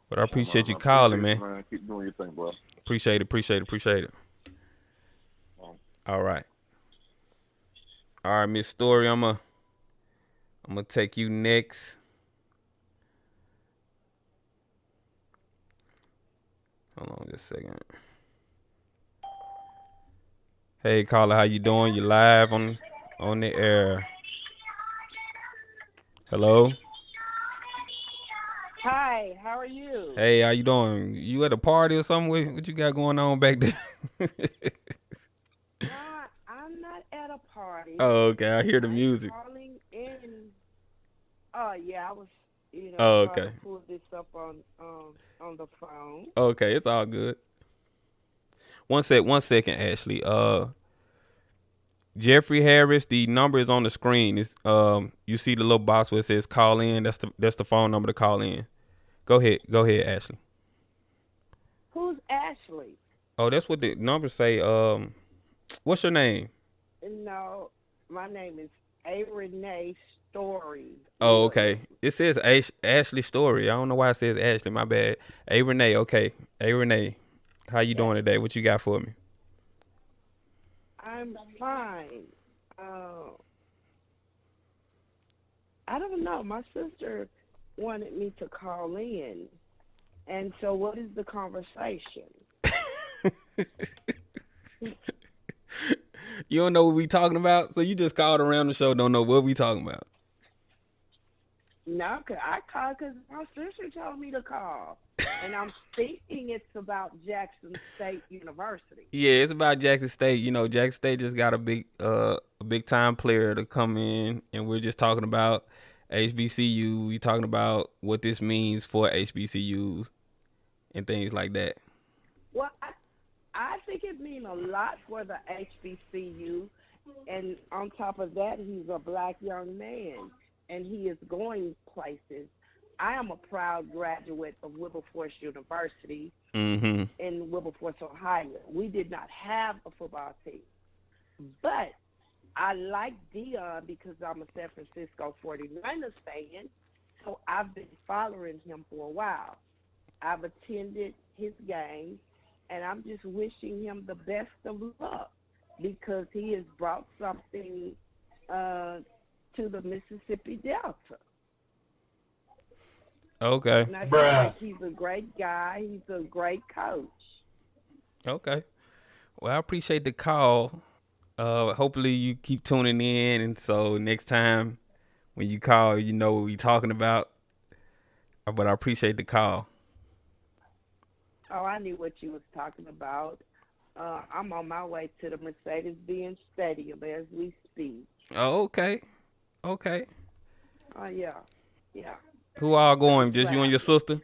But I Yeah, appreciate man, you I calling, appreciate you, man. man. Keep doing your thing, bro. Appreciate it. All right. All right, Miss Story, I'm gonna take you next. Hold on just a second. Hey caller, how you doing? You live on the air. Hello? Hi, how are you? Hey, how you doing? You at a party or something? What you got going on back there? I'm not at a party. Oh, okay. I hear the I'm music. calling in. Oh yeah, I was, Oh, trying okay. to pull this up on the phone. Okay, it's all good. One second, Ashley. Jeffrey Harris, the number is on the screen. It's you see the little box where it says call in. That's the phone number to call in. Go ahead, Ashley. Who's Ashley? Oh, that's what the numbers say. What's your name? No, my name is A. Renee Story. Oh, okay. It says Ashley Story. I don't know why it says Ashley. My bad. A Renee. Okay. A Renee. How you doing today? What you got for me? I'm fine. Uh, I don't know. My sister wanted me to call in. And so what is the conversation? You don't know what we talking about, so you just called around the show. Don't know what we talking about. No, I called because my sister told me to call. And I'm thinking it's about Jackson State University. Yeah, it's about Jackson State. You know, Jackson State just got a big time player to come in, and we're just talking about HBCU. We talking about what this means for HBCUs and things like that. Well, I think it means a lot for the HBCU. And on top of that, he's a black young man, and he is going places. I am a proud graduate of Wilberforce University Mm-hmm. in Wilberforce, Ohio. We did not have a football team. But I like Dion because I'm a San Francisco 49ers fan, so I've been following him for a while. I've attended his games, and I'm just wishing him the best of luck because he has brought something to the Mississippi Delta. Okay. And I feel like he's a great guy. He's a great coach. Okay. Well, I appreciate the call. Hopefully you keep tuning in, and so next time when you call, you know what we talking about. But I appreciate the call. Oh, I knew what you was talking about. I'm on my way to the Mercedes-Benz Stadium as we speak. Oh, okay. Okay. Oh, yeah. Yeah. Who all going? Just you and your sister?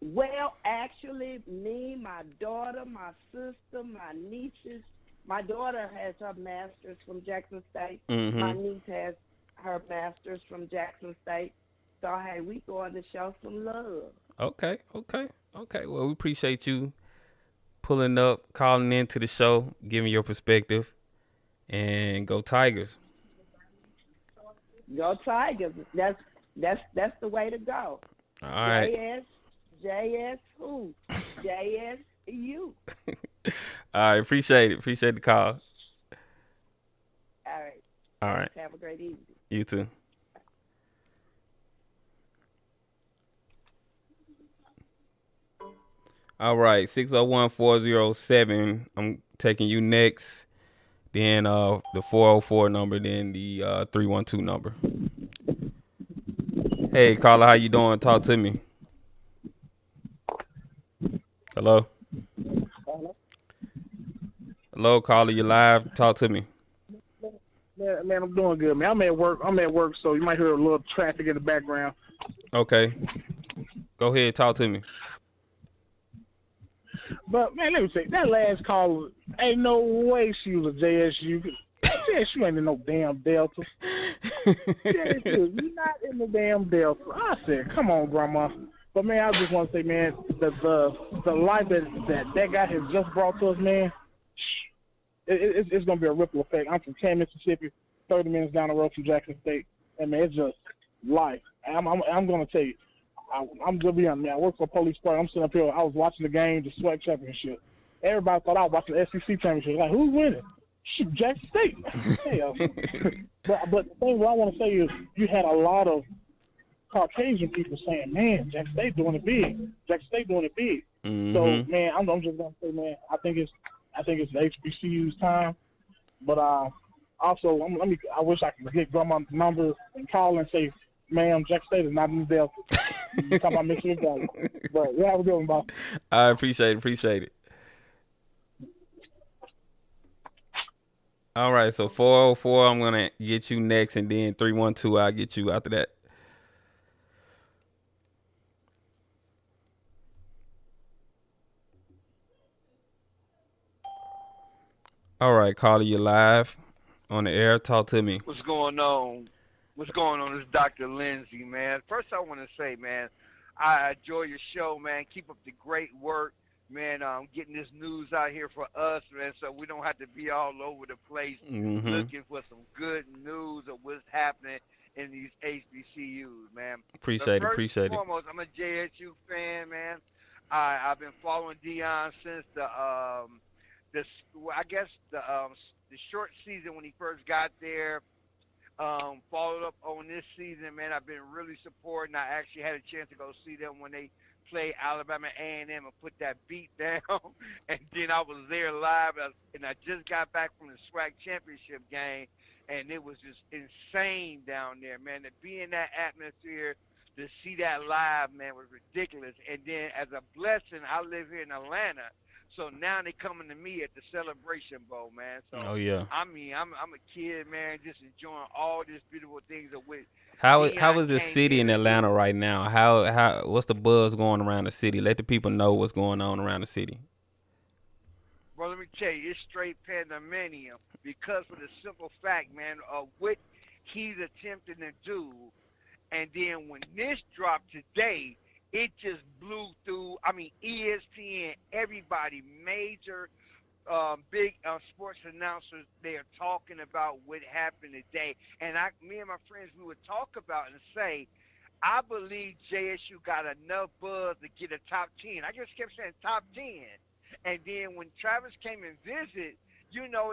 Well, actually, me, my daughter, my sister, my nieces. My daughter has her master's from Jackson State. Mm-hmm. My niece has her master's from Jackson State. So, hey, we going to show some love. Okay. Well, we appreciate you pulling up, calling into the show, giving your perspective, and go Tigers. Go Tigers. That's the way to go. All right. JS who? JSU. All right. Appreciate it. Appreciate the call. All right. All right. Have a great evening. You too. All right. 601-407. I'm taking you next. Then the 404 number, then the 312 number. Hey, caller, how you doing? Talk to me. Hello? Hello, caller, you live? Talk to me. Man, I'm doing good, man. I'm at work, so you might hear a little traffic in the background. Okay. Go ahead, talk to me. But, man, let me say, that last caller, ain't no way she was a JSU. JSU ain't in no damn Delta. JSU, you not in the damn Delta. I said, come on, Grandma. But, man, I just want to say, man, the life that guy has just brought to us, man, it's going to be a ripple effect. I'm from Canton, Mississippi, 30 minutes down the road from Jackson State. And, man, it's just life. I'm going to tell you. I'm going to be honest, man. I work for a police department. I'm sitting up here. I was watching the game, the SWAC championship. Everybody thought I was watching the SEC championship. Like, who's winning? Shoot, Jackson State. Hell. But the thing what I want to say is you had a lot of Caucasian people saying, man, Jackson State doing it big. Jackson State doing it big. Mm-hmm. So, man, I'm just going to say, man, I think it's the HBCU's time. But also, I wish I could get Grandma's number and call and say, ma'am, Jackson State is not in the Delta. You talking about Michigan Valley. But yeah, have a good one, boss. I appreciate it. All right, so 404, I'm going to get you next, and then 312, I'll get you after that. All right, caller, you live on the air. Talk to me. What's going on? What's going on? It's Dr. Lindsay, man. First, I want to say, man, I enjoy your show, man. Keep up the great work, man. Getting this news out here for us, man, so we don't have to be all over the place looking for some good news of what's happening in these HBCUs, man. Appreciate it. First and foremost, I'm a JSU fan, man. I've been following Dion since I guess the short season when he first got there. Followed up on this season, man. I've been really supporting. I actually had a chance to go see them when they played Alabama A&M and put that beat down. And then I was there live, and I just got back from the SWAC championship game, and it was just insane down there, man. To be in that atmosphere, to see that live, man, was ridiculous. And then as a blessing, I live here in Atlanta. So now they coming to me at the Celebration Bowl, man. So Oh yeah. I mean, I'm a kid, man, just enjoying all these beautiful things of which How Deion is the came city here in to Atlanta do. right now? How what's the buzz going around the city? Let the people know what's going on around the city. Bro, let me tell you, it's straight pandemonium because of the simple fact, man, of what he's attempting to do. And then when this dropped today, it just blew through. I mean, ESPN, everybody, major big sports announcers, they are talking about what happened today. And me and my friends, we would talk about and say, I believe JSU got enough buzz to get a top 10. I just kept saying top 10. And then when Travis came and visited,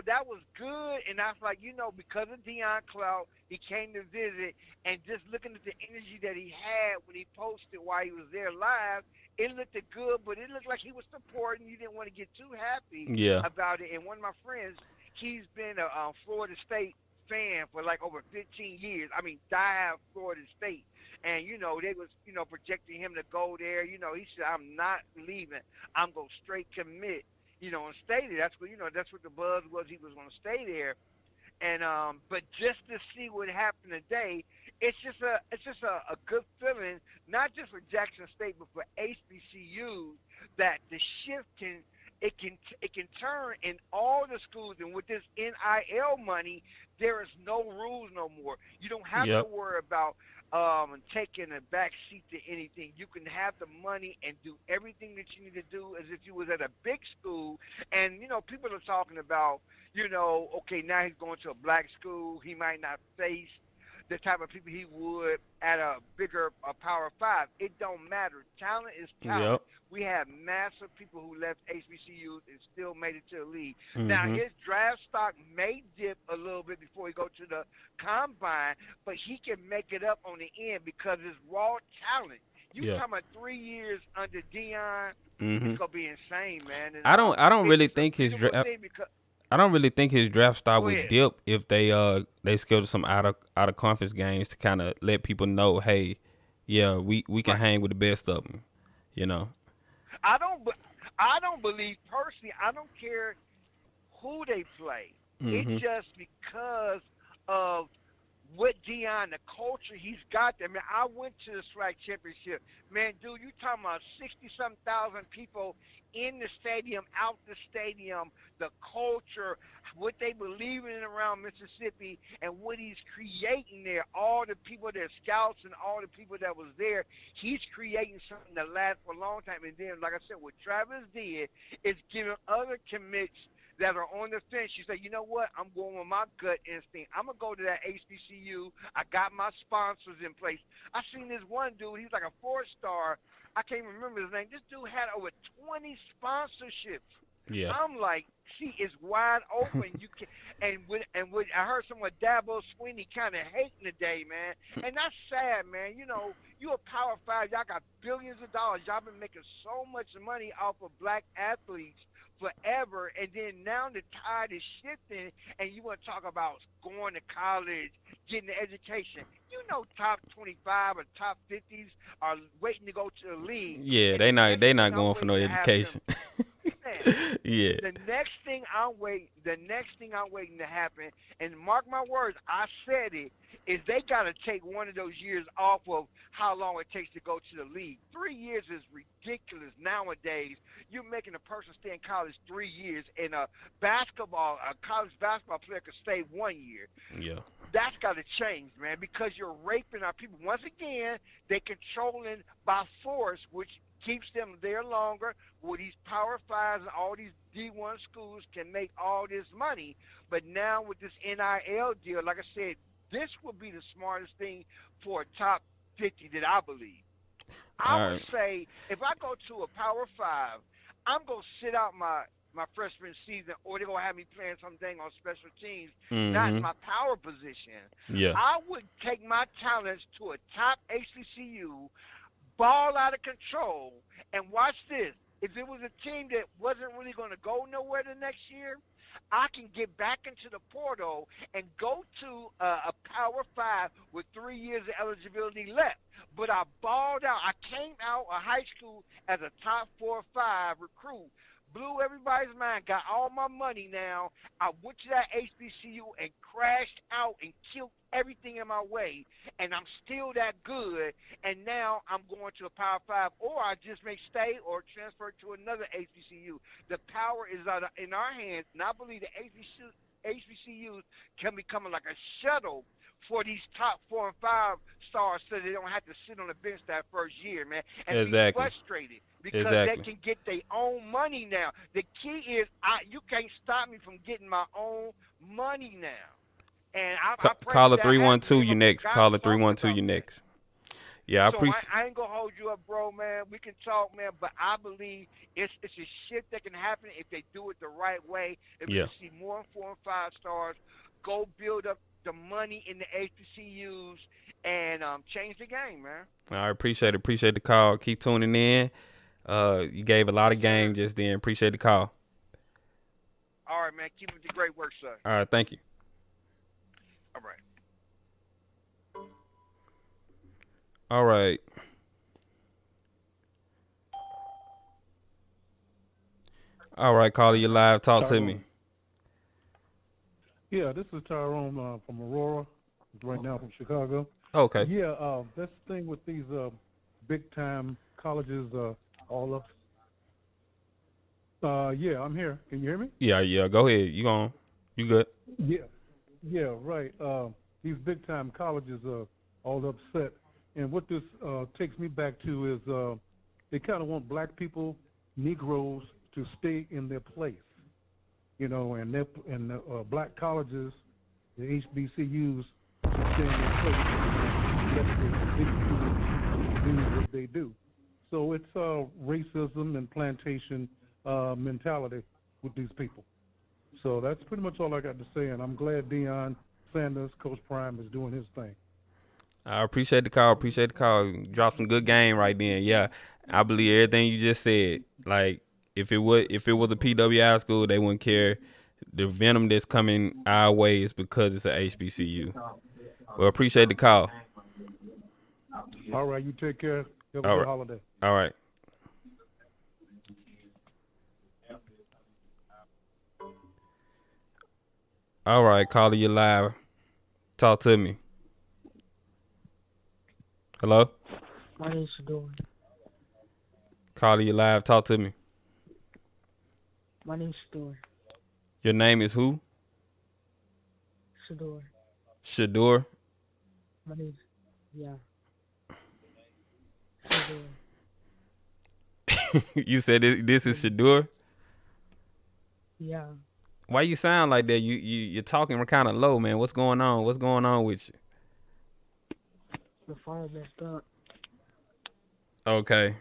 that was good. And I was like, because of Deion Clout, he came to visit. And just looking at the energy that he had when he posted while he was there live, it looked good, but it looked like he was supporting. You didn't want to get too happy Yeah. about it. And one of my friends, he's been a Florida State fan for like over 15 years. I mean, die Florida State. And, they was, projecting him to go there. He said, I'm not leaving. I'm going to straight commit, and stay there. That's what the buzz was. He was going to stay there. And but just to see what happened today, it's just a good feeling, not just for Jackson State, but for HBCUs, that the shift can turn in all the schools. And with this NIL money, there is no rules no more. You don't have to worry about taking a back seat to anything. You can have the money and do everything that you need to do as if you was at a big school. And people are talking about, okay, now he's going to a black school. He might not face the type of people he would at a bigger Power 5. It don't matter. Talent is talent. Yep. We have massive people who left HBCUs and still made it to the league. Mm-hmm. Now, his draft stock may dip a little bit before he go to the combine, but he can make it up on the end because it's raw talent. You come 3 years under Deion, it's gonna be insane, man. And, I don't really think his draft stock Go would ahead. dip if they schedule some out of conference games to kind of let people know, hey, yeah, we can hang with the best of them, I don't believe personally. I don't care who they play. Mm-hmm. It's just because of what Deion, the culture he's got there. Man, I went to the SWAC championship. Man, dude, you talking about 60-something thousand people in the stadium, out the stadium, the culture, what they believe in around Mississippi, and what he's creating there. All the people that scouts and all the people that was there, he's creating something that lasts for a long time. And then, like I said, what Travis did is giving other commits that are on the fence. You say, you know what? I'm going with my gut instinct. I'm going to go to that HBCU. I got my sponsors in place. I seen this one dude. He was like a 4-star. I can't even remember his name. This dude had over 20 sponsorships. Yeah. I'm like, she is wide open. You can, and when I heard someone Dabo Sweeney kind of hating today, man, and that's sad, man. You a Power 5. Y'all got billions of dollars. Y'all been making so much money off of black athletes forever, and then now the tide is shifting, and you want to talk about going to college, getting an education. Top 25 or top 50s are waiting to go to the league. Yeah, they not going for no education. Yeah. The next thing I'm waiting to happen, and mark my words, I said it, is they got to take one of those years off of how long it takes to go to the league. 3 years is ridiculous nowadays. You're making a person stay in college 3 years, and a college basketball player could stay 1 year. Yeah. That's got to change, man, because you're raping our people. Once again, they're controlling by force, which keeps them there longer, where these Power 5s and all these D1 schools can make all this money. But now with this NIL deal, like I said, this would be the smartest thing for a top 50 that I believe. I would say if I go to a Power 5, I'm going to sit out my freshman season, or they're going to have me playing something on special teams, not my power position. Yeah. I would take my talents to a top HBCU, ball out of control, and watch this. If it was a team that wasn't really going to go nowhere the next year, I can get back into the portal and go to a Power 5 with 3 years of eligibility left. But I balled out. I came out of high school as a top 4 or 5 recruit, blew everybody's mind, got all my money now. I went to that HBCU and crashed out and killed everything in my way, and I'm still that good, and now I'm going to a Power 5, or I just may stay or transfer to another HBCU. The power is in our hands, and I believe the HBCUs can become like a shuttle for these top 4 and 5 stars, so they don't have to sit on the bench that first year, man, and be frustrated because they can get their own money now. The key is you can't stop me from getting my own money now. And I Caller 312, you next. Caller 312, you next. Yeah, I appreciate. I ain't gonna hold you up, bro, man. We can talk, man, but I believe it's a shift that can happen if they do it the right way. If we see more 4 and 5 stars, go build up the money in the HBCUs and change the game, man. I appreciate it. Appreciate the call. Keep tuning in. You gave a lot of game just then. Appreciate the call. All right, man. Keep up the great work, sir. All right, thank you. All right. All right. All right, caller, you live. Talk to me. Yeah, this is Tyrone from Aurora. Right now from Chicago. Okay. Yeah, that's the thing with these big-time colleges, all of. Yeah, I'm here. Can you hear me? Yeah. Go ahead. You on? You good? Yeah, right. These big-time colleges are all upset. And what this takes me back to is they kind of want black people, Negroes, to stay in their place. You know, and the black colleges, the HBCUs, stay in their place. Let the big schools do what they do. So it's racism and plantation mentality with these people. So that's pretty much all I got to say, and I'm glad Deion Sanders, Coach Prime, is doing his thing. I appreciate the call. You dropped some good game right then. Yeah, I believe everything you just said. Like, if it was a PWI school, they wouldn't care. The venom that's coming our way is because it's an HBCU. Well, appreciate the call. All right, you take care. Have a good holiday. All right. All right, caller, you live. Talk to me. Hello? My name's Shador. Caller, you live. Talk to me. My name's Shador. Your name is who? Shador. Shador? My name's, yeah. Shador. You said this is Shador? Yeah. Why you sound like that? You're talking kind of low, man. What's going on? What's going on with you? The phone messed up. Okay.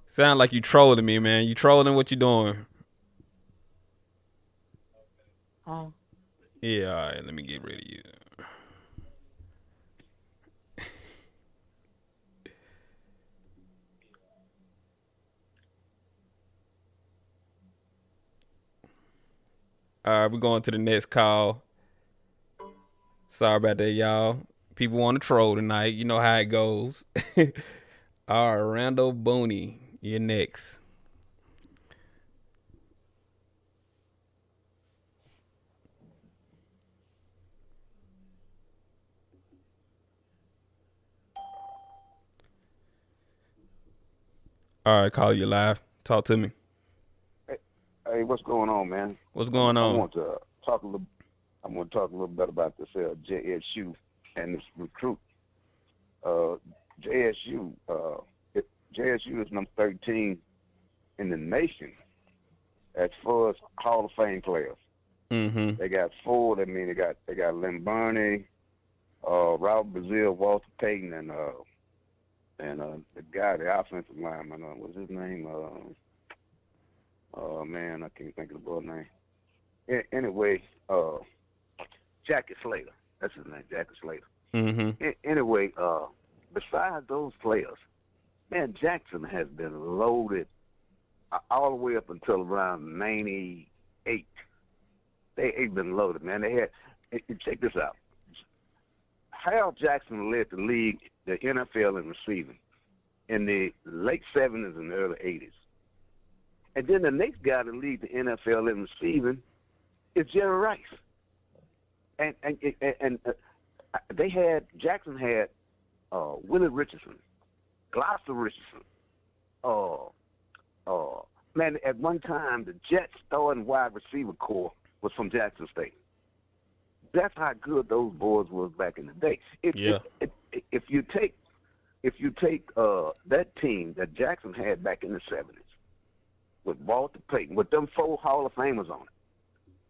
Sound like you trolling me, man. You trolling? What you doing? Yeah, all right. Let me get rid of you. All right, we're going to the next call. Sorry about that, y'all. People want to troll tonight. You know how it goes. All right, Randall Booney, you're next. All right, call you live. Talk to me. Hey, what's going on, man? What's going on? I want to talk a little bit about this JSU and this recruit. JSU is number 13 in the nation as far as Hall of Fame players. Mm-hmm. They got 4. I mean, they got Lynn Burney, Robert Brazile, Walter Payton, and And the guy, the offensive lineman, what's his name? Man, I can't think of the boy's name. Anyway, Jackie Slater. That's his name, Jackie Slater. Mm-hmm. Anyway, besides those players, man, Jackson has been loaded all the way up until around 98. They've been loaded, man. They had, check this out. Harold Jackson led the league, the NFL in receiving in the late 70s and early 80s. And then the next guy to lead the NFL in receiving is Jerry Rice. And Jackson had Willie Richardson, Gloucester Richardson. Man, at one time, the Jets starting wide receiver core was from Jackson State. That's how good those boys was back in the day. If you take that team that Jackson had back in the 70s with Walter Payton, with them 4 Hall of Famers on it,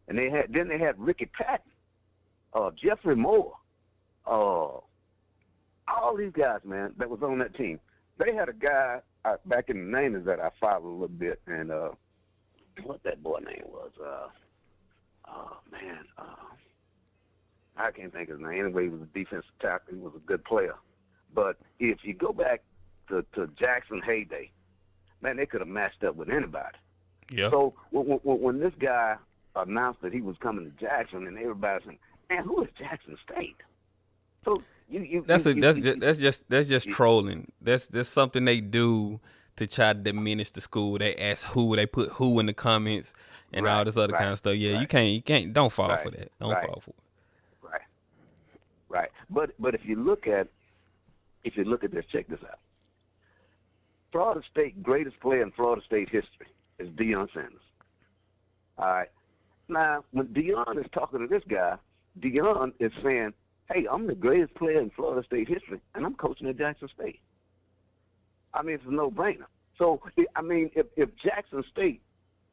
and they had Ricky Patton, Jeffrey Moore, all these guys, man, that was on that team. They had a guy back in the 90s that I followed a little bit, and what that boy name was, I can't think of his name. Anyway, he was a defensive tackle. He was a good player. But if you go back to Jackson heyday, man, they could have matched up with anybody. Yeah. So when this guy announced that he was coming to Jackson, and everybody saying, "Man, who is Jackson State?" So that's just trolling. That's something they do to try to diminish the school. They ask who, they put who in the comments, and all this other kind of stuff. Yeah, you can't. Don't fall for that. Don't fall for it. Right. But if you look at this, check this out. Florida State greatest player in Florida State history is Deion Sanders. All right. Now, when Deion is talking to this guy, Deion is saying, "Hey, I'm the greatest player in Florida State history, and I'm coaching at Jackson State." I mean, it's a no-brainer. So, I mean, if Jackson State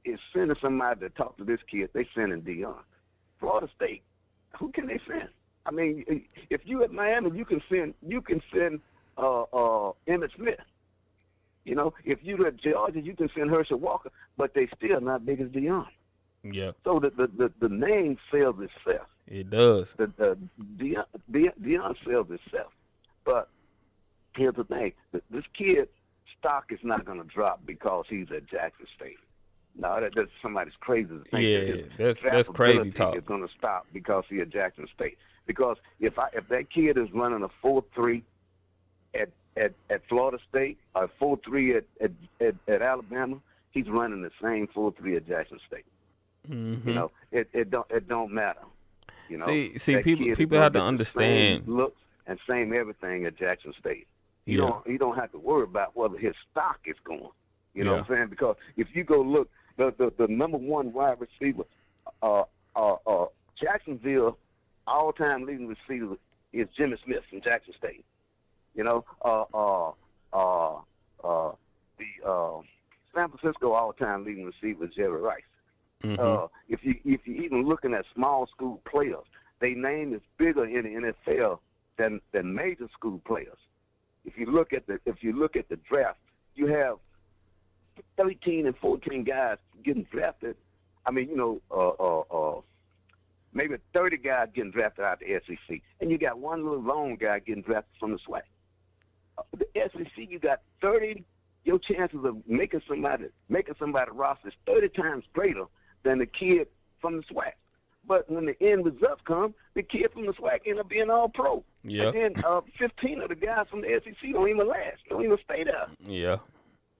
is sending somebody to talk to this kid, they sending Deion. Florida State, who can they send? I mean, if you at Miami, you can send Emmitt Smith. You know, if you at Georgia, you can send Herschel Walker, but they still not big as Deion. Yeah. So the name sells itself. It does. Deion sells itself. But here's the thing: this kid's stock is not going to drop because he's at Jackson State. No, that's somebody's crazy to think. Yeah, that's crazy talk. Is going to stop because he's at Jackson State. Because if that kid is running a 4.3 at Florida State or 4.3 at Alabama, he's running the same 4.3 at Jackson State. Mm-hmm. You know, it don't matter. You know, see, people have to understand. Same looks and same everything at Jackson State. You don't have to worry about whether his stock is going. You know what I'm saying? Because if you go look, the number one wide receiver, Jacksonville all-time leading receiver is Jimmy Smith from Jackson State. You know, the San Francisco all-time leading receiver is Jerry Rice. Mm-hmm. If you even looking at small school players, their name is bigger in the NFL than major school players. If you look at the draft, you have 13 and 14 guys getting drafted. I mean, you know, maybe 30 guys getting drafted out the SEC, and you got one little lone guy getting drafted from the SWAC. The SEC, you got 30. Your chances of making somebody roster is 30 times greater than the kid from the SWAC. But when the end results come, the kid from the SWAC end up being all pro. Yeah. And then 15 of the guys from the SEC don't even last. Don't even stay there. Yeah.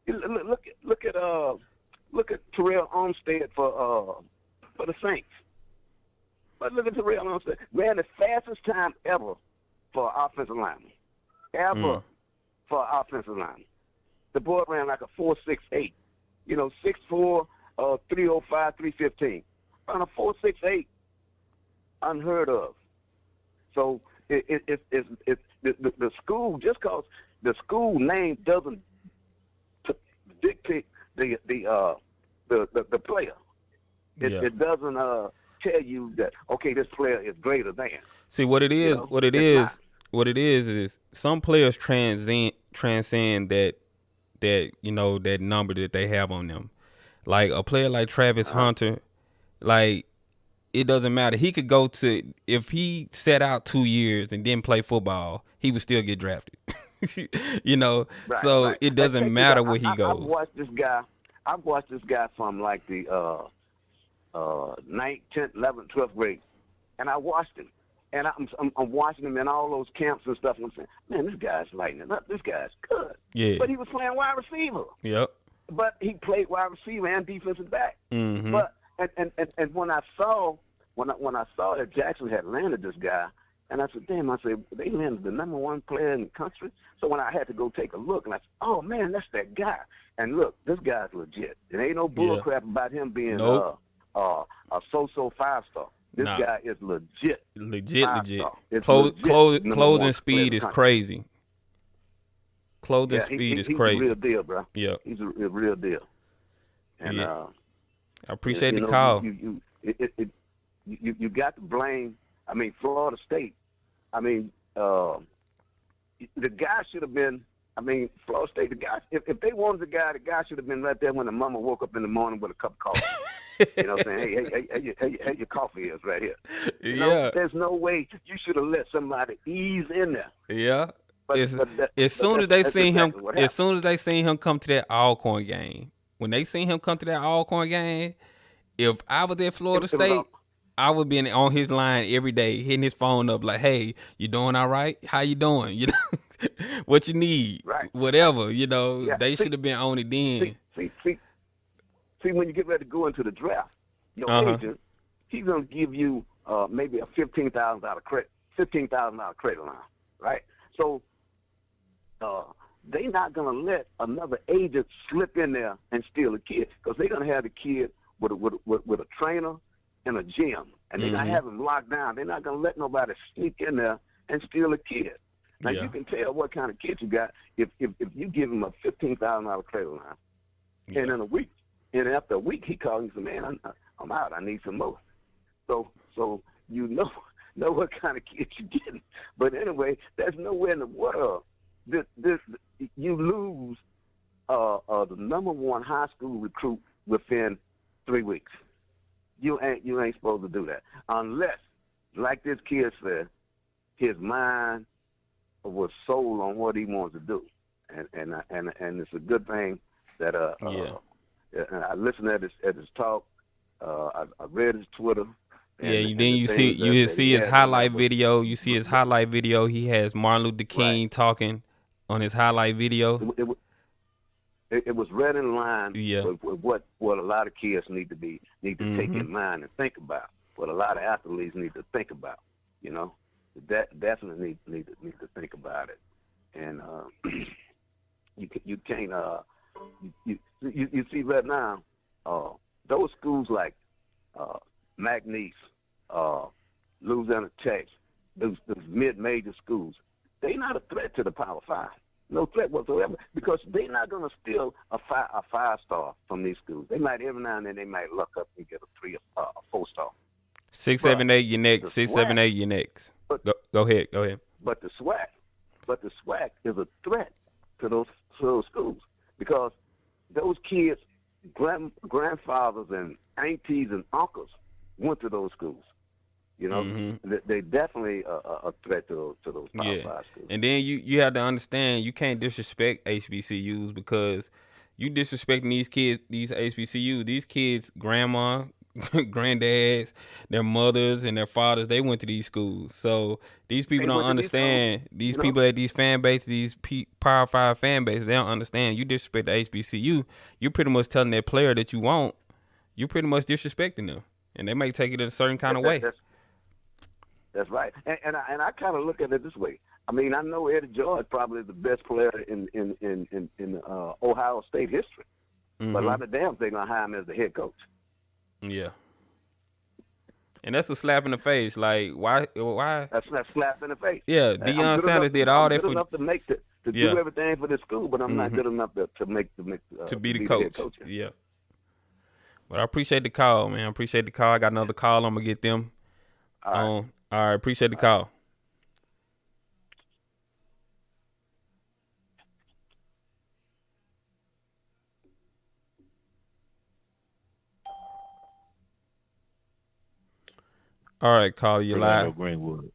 Look at Terrell Armstead for the Saints. But look at Terrell Armstead. Ran the fastest time ever for an offensive lineman. For an offensive lineman. The boy ran like a 4.68. You know, 6'4", 305, 315. On a 4.68, unheard of. So it's the school, just because the school name doesn't dictate the player. It doesn't tell you that, okay, this player is greater than. See, what it is is some players transcend transcend that that number that they have on them. Like a player like Travis Hunter, like it doesn't matter. He could go to if he set out 2 years and didn't play football, he would still get drafted. So it doesn't matter where he goes. I've watched this guy from like the 9th, 10th, 11th, 12th grade, and I watched him, and I'm watching him in all those camps and stuff, and I'm saying, man, this guy's lightning up. This guy's good. Yeah. But he was playing wide receiver. Yep. But he played wide receiver and defensive back. Mm-hmm. But and when I saw that Jackson had landed this guy, and I said, damn, they landed the number 1 player in the country. So when I had to go take a look, and I said, oh man, that's that guy. And look, this guy's legit. There ain't no bull crap about him being a so-so 5-star. This guy is legit. Legit. Closing speed is crazy. Clothing speed is crazy. He's a real deal, bro. Yeah. He's a real deal. And I appreciate the call. You got to blame. I mean, Florida State. I mean, the guy should have been. I mean, Florida State. The guy. If they wanted the guy should have been right there when the mama woke up in the morning with a cup of coffee. You know what I'm saying? Hey, your coffee is right here. You know, there's no way you should have let somebody ease in there. Yeah. As soon as they seen him come to that Alcorn game, when they seen him come to that Alcorn game, if I was at Florida State, I would be on his line every day, hitting his phone up like, "Hey, you doing all right? How you doing? You know, what you need, whatever. You know, they should have been on it then." See, when you get ready to go into the draft, your agent, he's gonna give you maybe a $15,000 credit line, right? So they're not gonna let another agent slip in there and steal a kid, because they're gonna have the kid with a trainer in a gym, and they're gonna have him locked down. They're not gonna let nobody sneak in there and steal a kid. Now you can tell what kind of kid you got if you give him a $15,000 credit line, and after a week he calls and says, "Man, I'm out. I need some more." So you know what kind of kid you're getting. But anyway, there's nowhere in the world you lose the number 1 high school recruit within 3 weeks. You ain't supposed to do that unless, like this kid said, his mind was sold on what he wants to do, and it's a good thing that I listened at his talk. I read his Twitter. Then you see his highlight video. You see his highlight video. He has Martin Luther King talking on his highlight video. It was right in line with what a lot of kids need to take in mind and think about. What a lot of athletes need to think about. You know, that definitely need to think about it. And you can't you see right now those schools like McNeese, Louisiana Tech, those mid-major schools, they're not a threat to the Power 5. No threat whatsoever, because they're not going to steal a 5-star from these schools. They might every now and then luck up and get a 3 or 4-star. 678 your next. 678 your next. Go ahead. But the SWAC is a threat to those schools, because those kids' grandfathers and aunties and uncles went to those schools. You know, they definitely a threat to those Power 5 schools. And then you have to understand, you can't disrespect HBCUs, because you disrespecting these kids, these HBCUs. These kids' grandma, granddads, their mothers, and their fathers, they went to these schools. So these people don't understand. These people at these fan bases, these Power 5 fan bases, they don't understand. You disrespect the HBCU, you're pretty much telling that player that you want, you're pretty much disrespecting them. And they may take it in a certain kind of way. That's right. And I kind of look at it this way. I mean, I know Eddie George probably is the best player in Ohio State history. But a lot of them they're gonna hire him as the head coach. Yeah. And that's a slap in the face. Like, why? That's a slap in the face. Yeah, Deion Sanders did all that for. I'm good enough to do everything for the school, but I'm not good enough to be the coach. Yeah. But I appreciate the call, man. I appreciate the call. I got another call. I'm gonna get them. All right. Appreciate the call. All right, Carly, you Orlando live. Greenwood.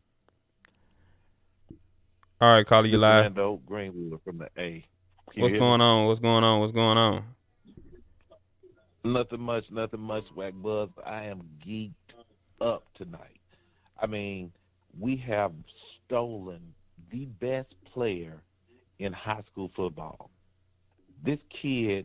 All right, Carly, you This live. Orlando Greenwood from the A. Can you What's hear me? going on? What's going on? What's going on? Nothing much, Whack Buzz. I am geeked up tonight. I mean, we have stolen the best player in high school football. This kid,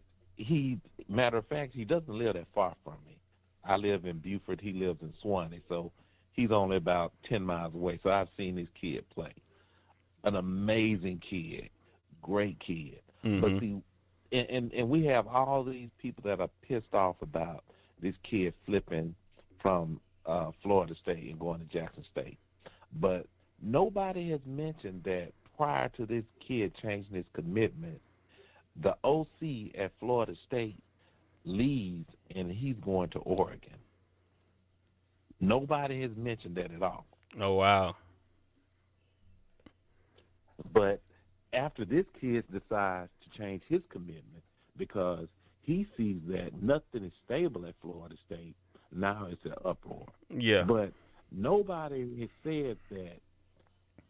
matter of fact, he doesn't live that far from me. I live in Beaufort. He lives in Swanee, so he's only about 10 miles away. So I've seen this kid play. An amazing kid, great kid. But see, and we have all these people that are pissed off about this kid flipping from Florida State and going to Jackson State. But nobody has mentioned that prior to this kid changing his commitment, the OC at Florida State leaves and he's going to Oregon. Nobody has mentioned that at all. Oh, wow. But after this kid decides to change his commitment because he sees that nothing is stable at Florida State, now it's an uproar. Yeah. But nobody has said that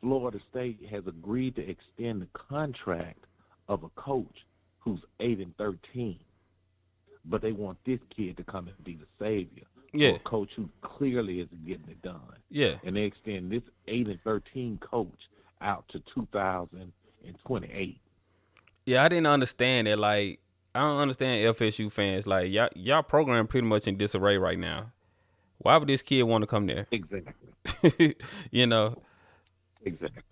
Florida State has agreed to extend the contract of a coach who's 8-13. But they want this kid to come and be the savior. Yeah. For a coach who clearly isn't getting it done. Yeah. And they extend this 8-13 coach out to 2028. Yeah, I didn't understand it. Like, I don't understand FSU fans. Like, y'all program pretty much in disarray right now. Why would this kid want to come there? Exactly. You know? Exactly.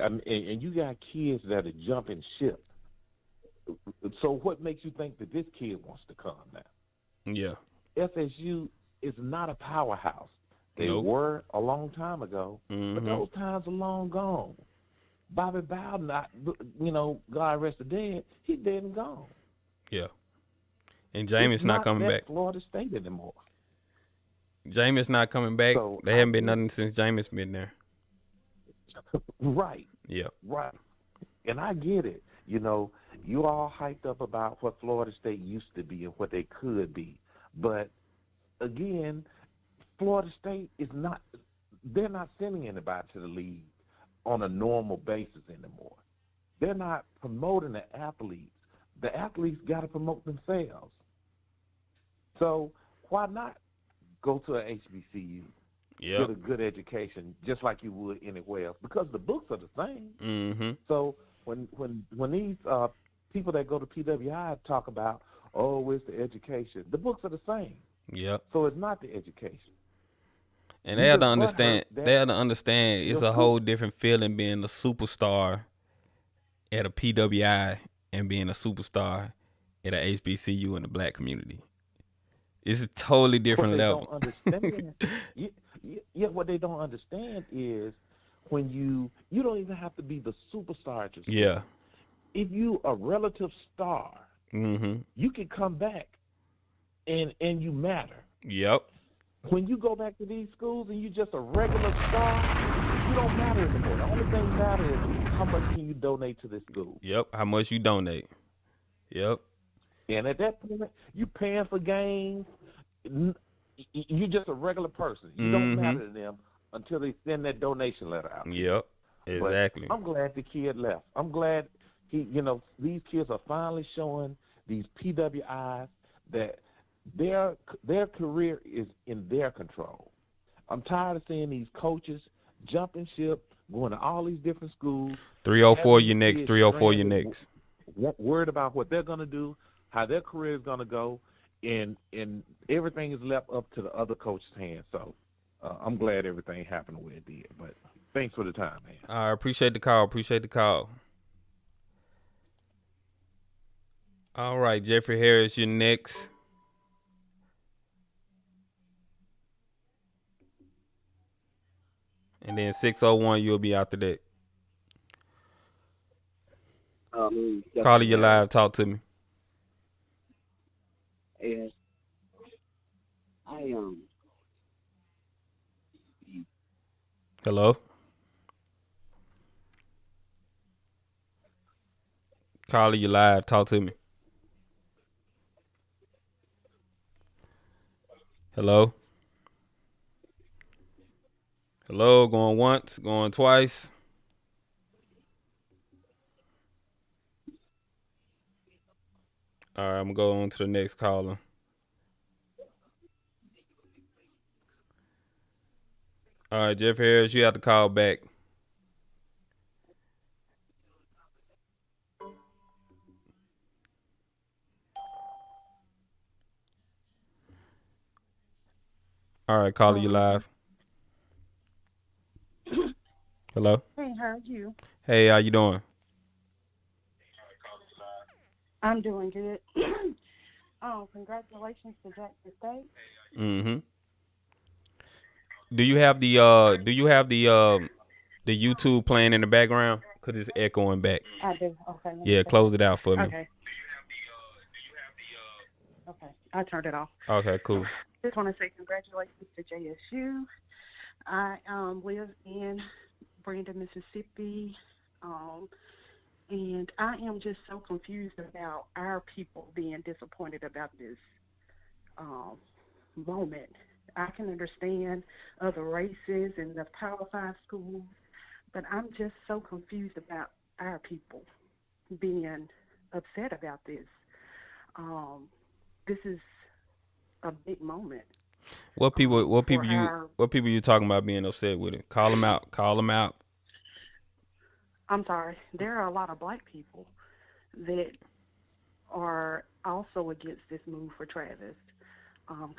I mean, and you got kids that are jumping ship. So what makes you think that this kid wants to come now? Yeah. FSU is not a powerhouse. They Nope. were a long time ago, but those times are long gone. Bobby Bowden, God rest the dead, he's dead and gone. Yeah. And Jameis not coming back. Florida State anymore. Jameis not coming back. So, they haven't been nothing since Jameis been there. Right. Yeah. Right. And I get it. You all hyped up about what Florida State used to be and what they could be. But, again, Florida State they're not sending anybody to the league on a normal basis anymore. They're not promoting the athletes. The athletes got to promote themselves. So why not go to an HBCU, get a good education, just like you would anywhere else? Because the books are the same. So when these people that go to PWI talk about, it's the education, the books are the same. Yep. So it's not the education. And they have to understand. It's a whole different feeling being a superstar at a PWI and being a superstar at a HBCU in the black community. It's a totally different level. Don't understand. What they don't understand is when you don't even have to be the superstar at your school. Yeah. If you a relative star, you can come back and you matter. Yep. When you go back to these schools and you just a regular star, you don't matter anymore. The only thing that matters is how much can you donate to this school. Yep, how much you donate. Yep. And at that point, you paying for games. You're just a regular person. You don't matter to them until they send that donation letter out. Yep, exactly. But I'm glad the kid left. I'm glad these kids are finally showing these PWIs that their career is in their control. I'm tired of seeing these coaches jumping ship, going to all these different schools. 304 your next, 304 your next. Worried about what they're going to do, how their career is going to go, and everything is left up to the other coach's hands. So I'm glad everything happened the way it did. But thanks for the time, man. I appreciate the call. All right, Jeffrey Harris, you're next. And then 601, you'll be after that. Carly, you live. Talk to me. Yes. Hello? Carly, you live. Talk to me. Hello? Hello, going once, going twice. All right, I'm gonna go on to the next caller. All right, Jeff Harris, you have to call back. All right, caller, you live. Hello. Hey, how are you? Hey, how you doing? I'm doing good. Oh, congratulations to Jackson State. Mm-hmm. Do you have the YouTube playing in the background? Cause it's echoing back. I do. Okay, let me Yeah, check close it. it out for me. Okay. Okay, I turned it off. Okay, cool. Just want to say congratulations to JSU. I live in Brandon, Mississippi, and I am just so confused about our people being disappointed about this um, moment. I can understand other races and the Power Five schools, but I'm just so confused about our people being upset about this. Um, this is a big moment What people? What for people you? our. What people you talking about being upset with it? Call them out. Call them out. I'm sorry. There are a lot of black people that are also against this move for Travis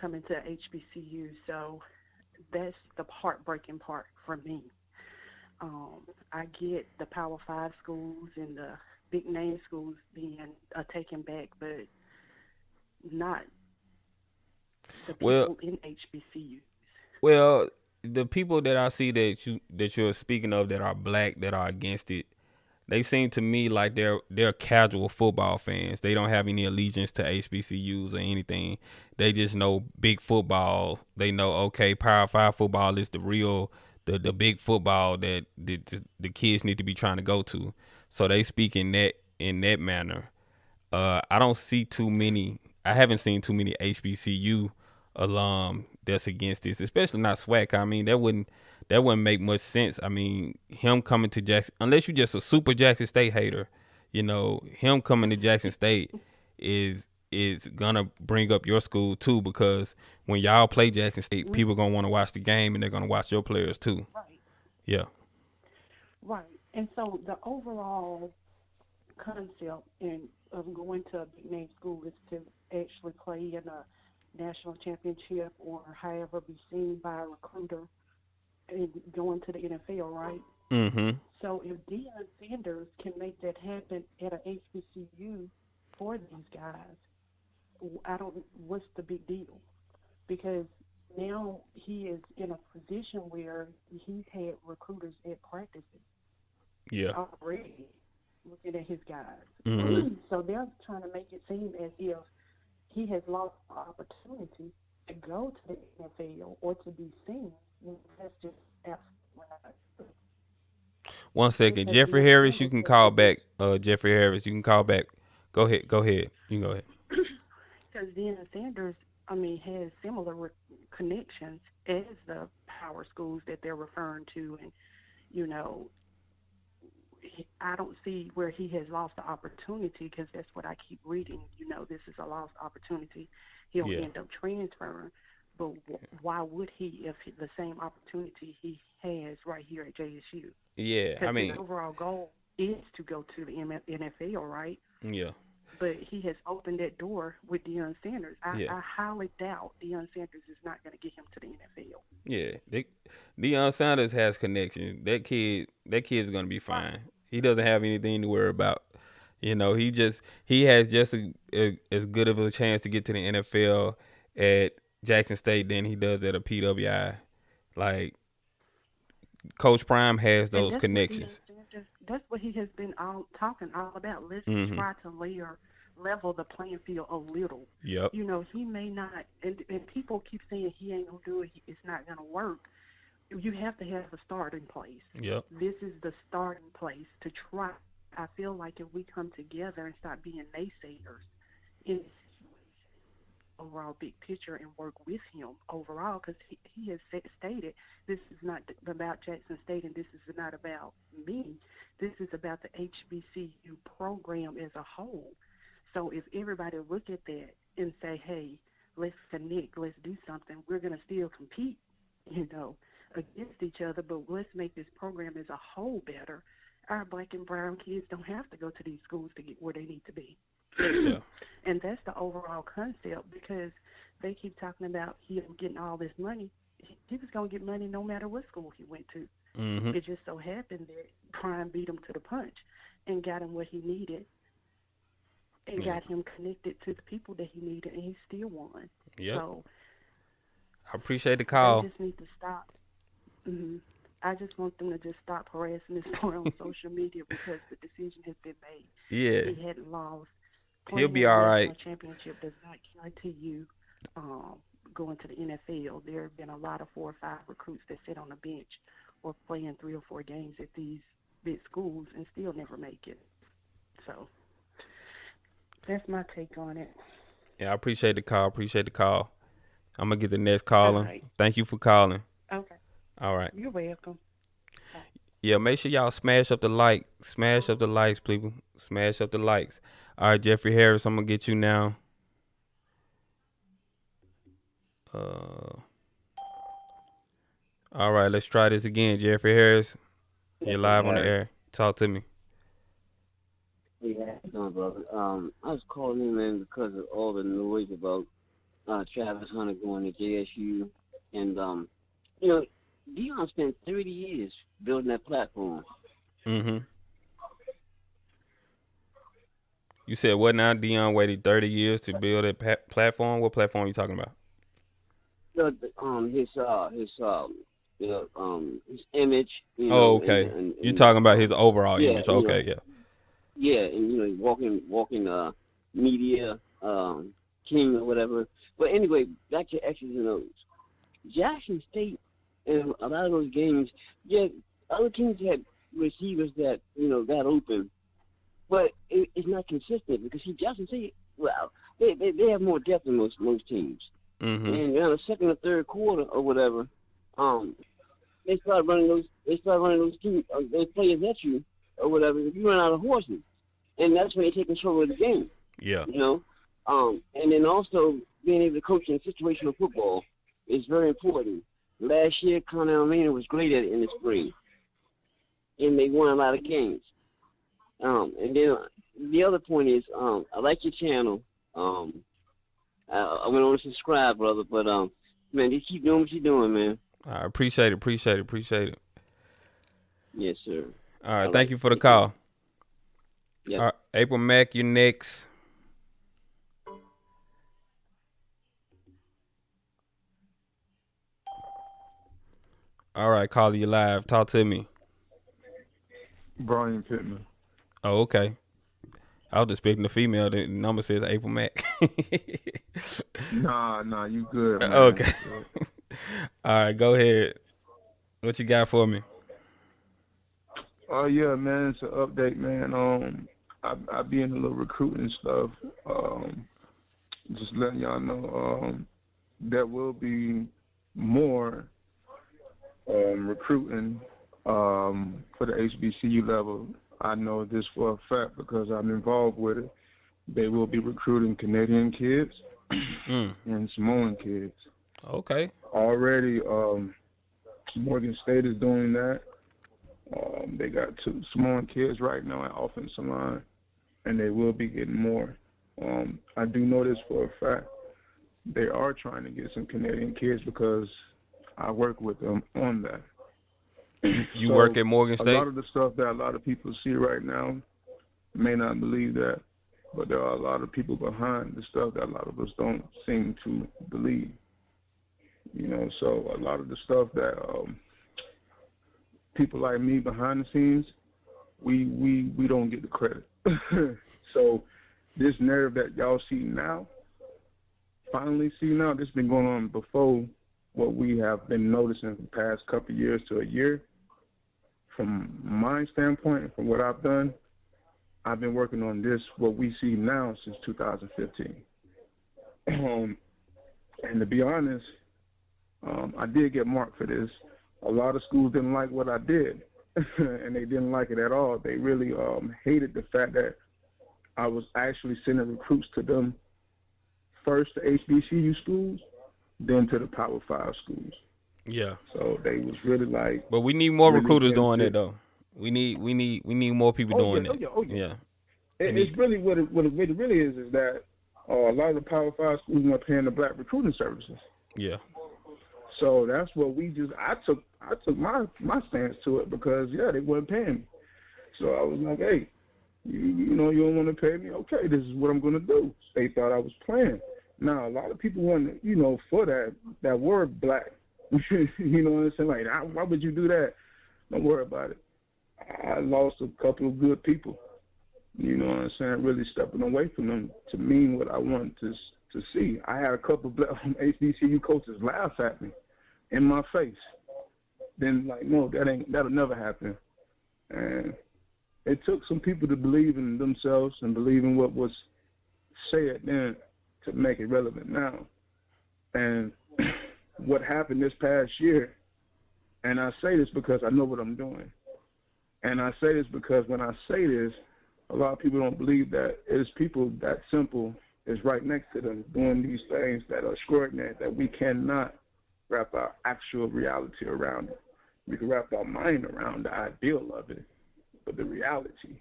coming to HBCU. So that's the heartbreaking part for me. I get the Power Five schools and the big name schools being taken back, but not the Well, people in HBCU. well, the people that I see that you're speaking of that are black that are against it, they seem to me like they're casual football fans. They don't have any allegiance to HBCUs or anything. They just know big football. They know okay, Power Five football is the real the big football that the kids need to be trying to go to. So they speak in that manner. I don't see too many. I haven't seen too many HBCU alum that's against this, especially not SWAC. I mean, that wouldn't make much sense. I mean, him coming to Jackson, unless you just a super Jackson State hater, him coming to Jackson State is gonna bring up your school too, because when y'all play Jackson State, people gonna want to watch the game and they're gonna watch your players too. Right. Yeah. Right. And so the overall concept of going to a big name school is to actually play in a national championship or however be seen by a recruiter and going to the NFL, right? Mm-hmm. So if Deion Sanders can make that happen at a HBCU for these guys, what's the big deal? Because now he is in a position where he's had recruiters at practices Yeah. already looking at his guys. Mm-hmm. So they're trying to make it seem as if he has lost the opportunity to go to the NFL or to be seen. That's just absolutely not. One second, Jeffrey Harris, you can call back. Jeffrey Harris, you can call back. Go ahead. Go ahead. You can go ahead. Because Deion Sanders, has similar connections as the power schools that they're referring to, and I don't see where he has lost the opportunity, because that's what I keep reading. This is a lost opportunity. He'll end up transferring, but why would he if the same opportunity he has right here at JSU? Yeah, I mean, his overall goal is to go to the NFL, right? Yeah. But he has opened that door with Deion Sanders. Yeah. I highly doubt Deion Sanders is not going to get him to the NFL. Yeah, Deion Sanders has connections. That kid's gonna be fine. He doesn't have anything to worry about. He has just as good of a chance to get to the NFL at Jackson State than he does at a PWI. Like Coach Prime has And those that's connections. That's what he has been talking all about. Let's try to level the playing field a little. Yep. He may not, and people keep saying he ain't gonna do it. It's not gonna work. You have to have a starting place. Yep. This is the starting place to try. I feel like if we come together and stop being naysayers in this situation, overall big picture and work with him overall, because he has stated this is not about Jackson State and this is not about me. This is about the HBCU program as a whole. So if everybody look at that and say, hey, let's connect, let's do something, we're going to still compete, against each other, but let's make this program as a whole better. Our black and brown kids don't have to go to these schools to get where they need to be. Yeah. And that's the overall concept, because they keep talking about him getting all this money. He was going to get money no matter what school he went to. Mm-hmm. It just so happened that Prime beat him to the punch and got him what he needed and got him connected to the people that he needed, and he still won. Yep. So I appreciate the call. they just need to stop. I just want them to just stop harassing this boy on social media, because the decision has been made. Yeah. He hadn't lost. He'll be all right. National championship does not guarantee you going to the NFL. There have been a lot of 4 or 5 recruits that sit on the bench or playing 3 or 4 games at these big schools and still never make it. So that's my take on it. Yeah, I appreciate the call. I'm going to get the next caller. Right. Thank you for calling. Okay. All right. You're welcome. Yeah, make sure y'all smash up the like. Smash up the likes, people. Smash up the likes. All right, Jeffrey Harris, I'm going to get you now. All right, let's try this again. Jeffrey Harris, you're live on the air. Talk to me. Yeah, how you doing, brother? I was calling in, man, because of all the noise about Travis Hunter going to JSU. And, Deion spent 30 years building that platform. Mm-hmm. You said what now? Deion waited 30 years to build a platform? What platform are you talking about? His image. Okay. And you're talking about his overall yeah, image. Okay, yeah. Yeah, and walking media king or whatever. But anyway, back to X's and O's. Jackson State, in a lot of those games, yeah, other teams had receivers that got open, but it's not consistent, because Jackson State, well, they have more depth than most teams. Mm-hmm. And in the second or third quarter or whatever, they start running those teams, those players at you or whatever. If you run out of horses, and that's when they take control of the game. Yeah. And then also being able to coach in situational football is very important. Last year, Connell Almeida was great at it in the spring, and they won a lot of games. And then the other point is, I like your channel. I'm gonna subscribe, brother. But man, just keep doing what you're doing, man. I appreciate it. Yes, sir. All right, thank you for the call. Yep. All right, April Mack, you're next. All right, caller, you live. Talk to me. Brian Pittman. Oh, okay. I was expecting the female. The number says April Mack. Nah, you good, man. Okay. All right, go ahead. What you got for me? Oh yeah, man, it's an update, man. I be in a little recruiting stuff. Just letting y'all know, there will be more recruiting for the HBCU level. I know this for a fact because I'm involved with it. They will be recruiting Canadian kids and Samoan kids. Okay. Already, Morgan State is doing that. They got 2 Samoan kids right now at offensive line, and they will be getting more. I do know this for a fact. They are trying to get some Canadian kids because I work with them on that. You work at Morgan State? A lot of the stuff that a lot of people see right now may not believe that, but there are a lot of people behind the stuff that a lot of us don't seem to believe. So a lot of the stuff that people like me behind the scenes, we don't get the credit. So this narrative that y'all see now, finally see now, this has been going on before what we have been noticing for the past couple of years to a year. From my standpoint and from what I've done, I've been working on this, what we see now, since 2015. And to be honest, I did get marked for this. A lot of schools didn't like what I did, and they didn't like it at all. They really hated the fact that I was actually sending recruits to them, first to HBCU schools, then to the Power 5 schools. Yeah. So they was really like. But we need more really recruiters against doing it. that though. We need more people doing that. Yeah. It's really what it really is that a lot of the Power 5 schools weren't paying the black recruiting services. Yeah. So that's what I took my stance to it because they weren't paying me. So I was like, hey, you know you don't want to pay me, okay, this is what I'm gonna do. They thought I was playing. Now a lot of people wanted, for that word black. You know what I'm saying? Like, why would you do that? Don't worry about it. I lost a couple of good people. You know what I'm saying? Really stepping away from them to mean what I wanted to see. I had a couple of HBCU coaches laugh at me in my face. Then like, no, that'll never happen. And it took some people to believe in themselves and believe in what was said then to make it relevant now. And what happened this past year, and I say this because I know what I'm doing. And I say this because when I say this, a lot of people don't believe that it's people that simple is right next to them doing these things that are extraordinary, that we cannot wrap our actual reality around it. We can wrap our mind around the ideal of it, but the reality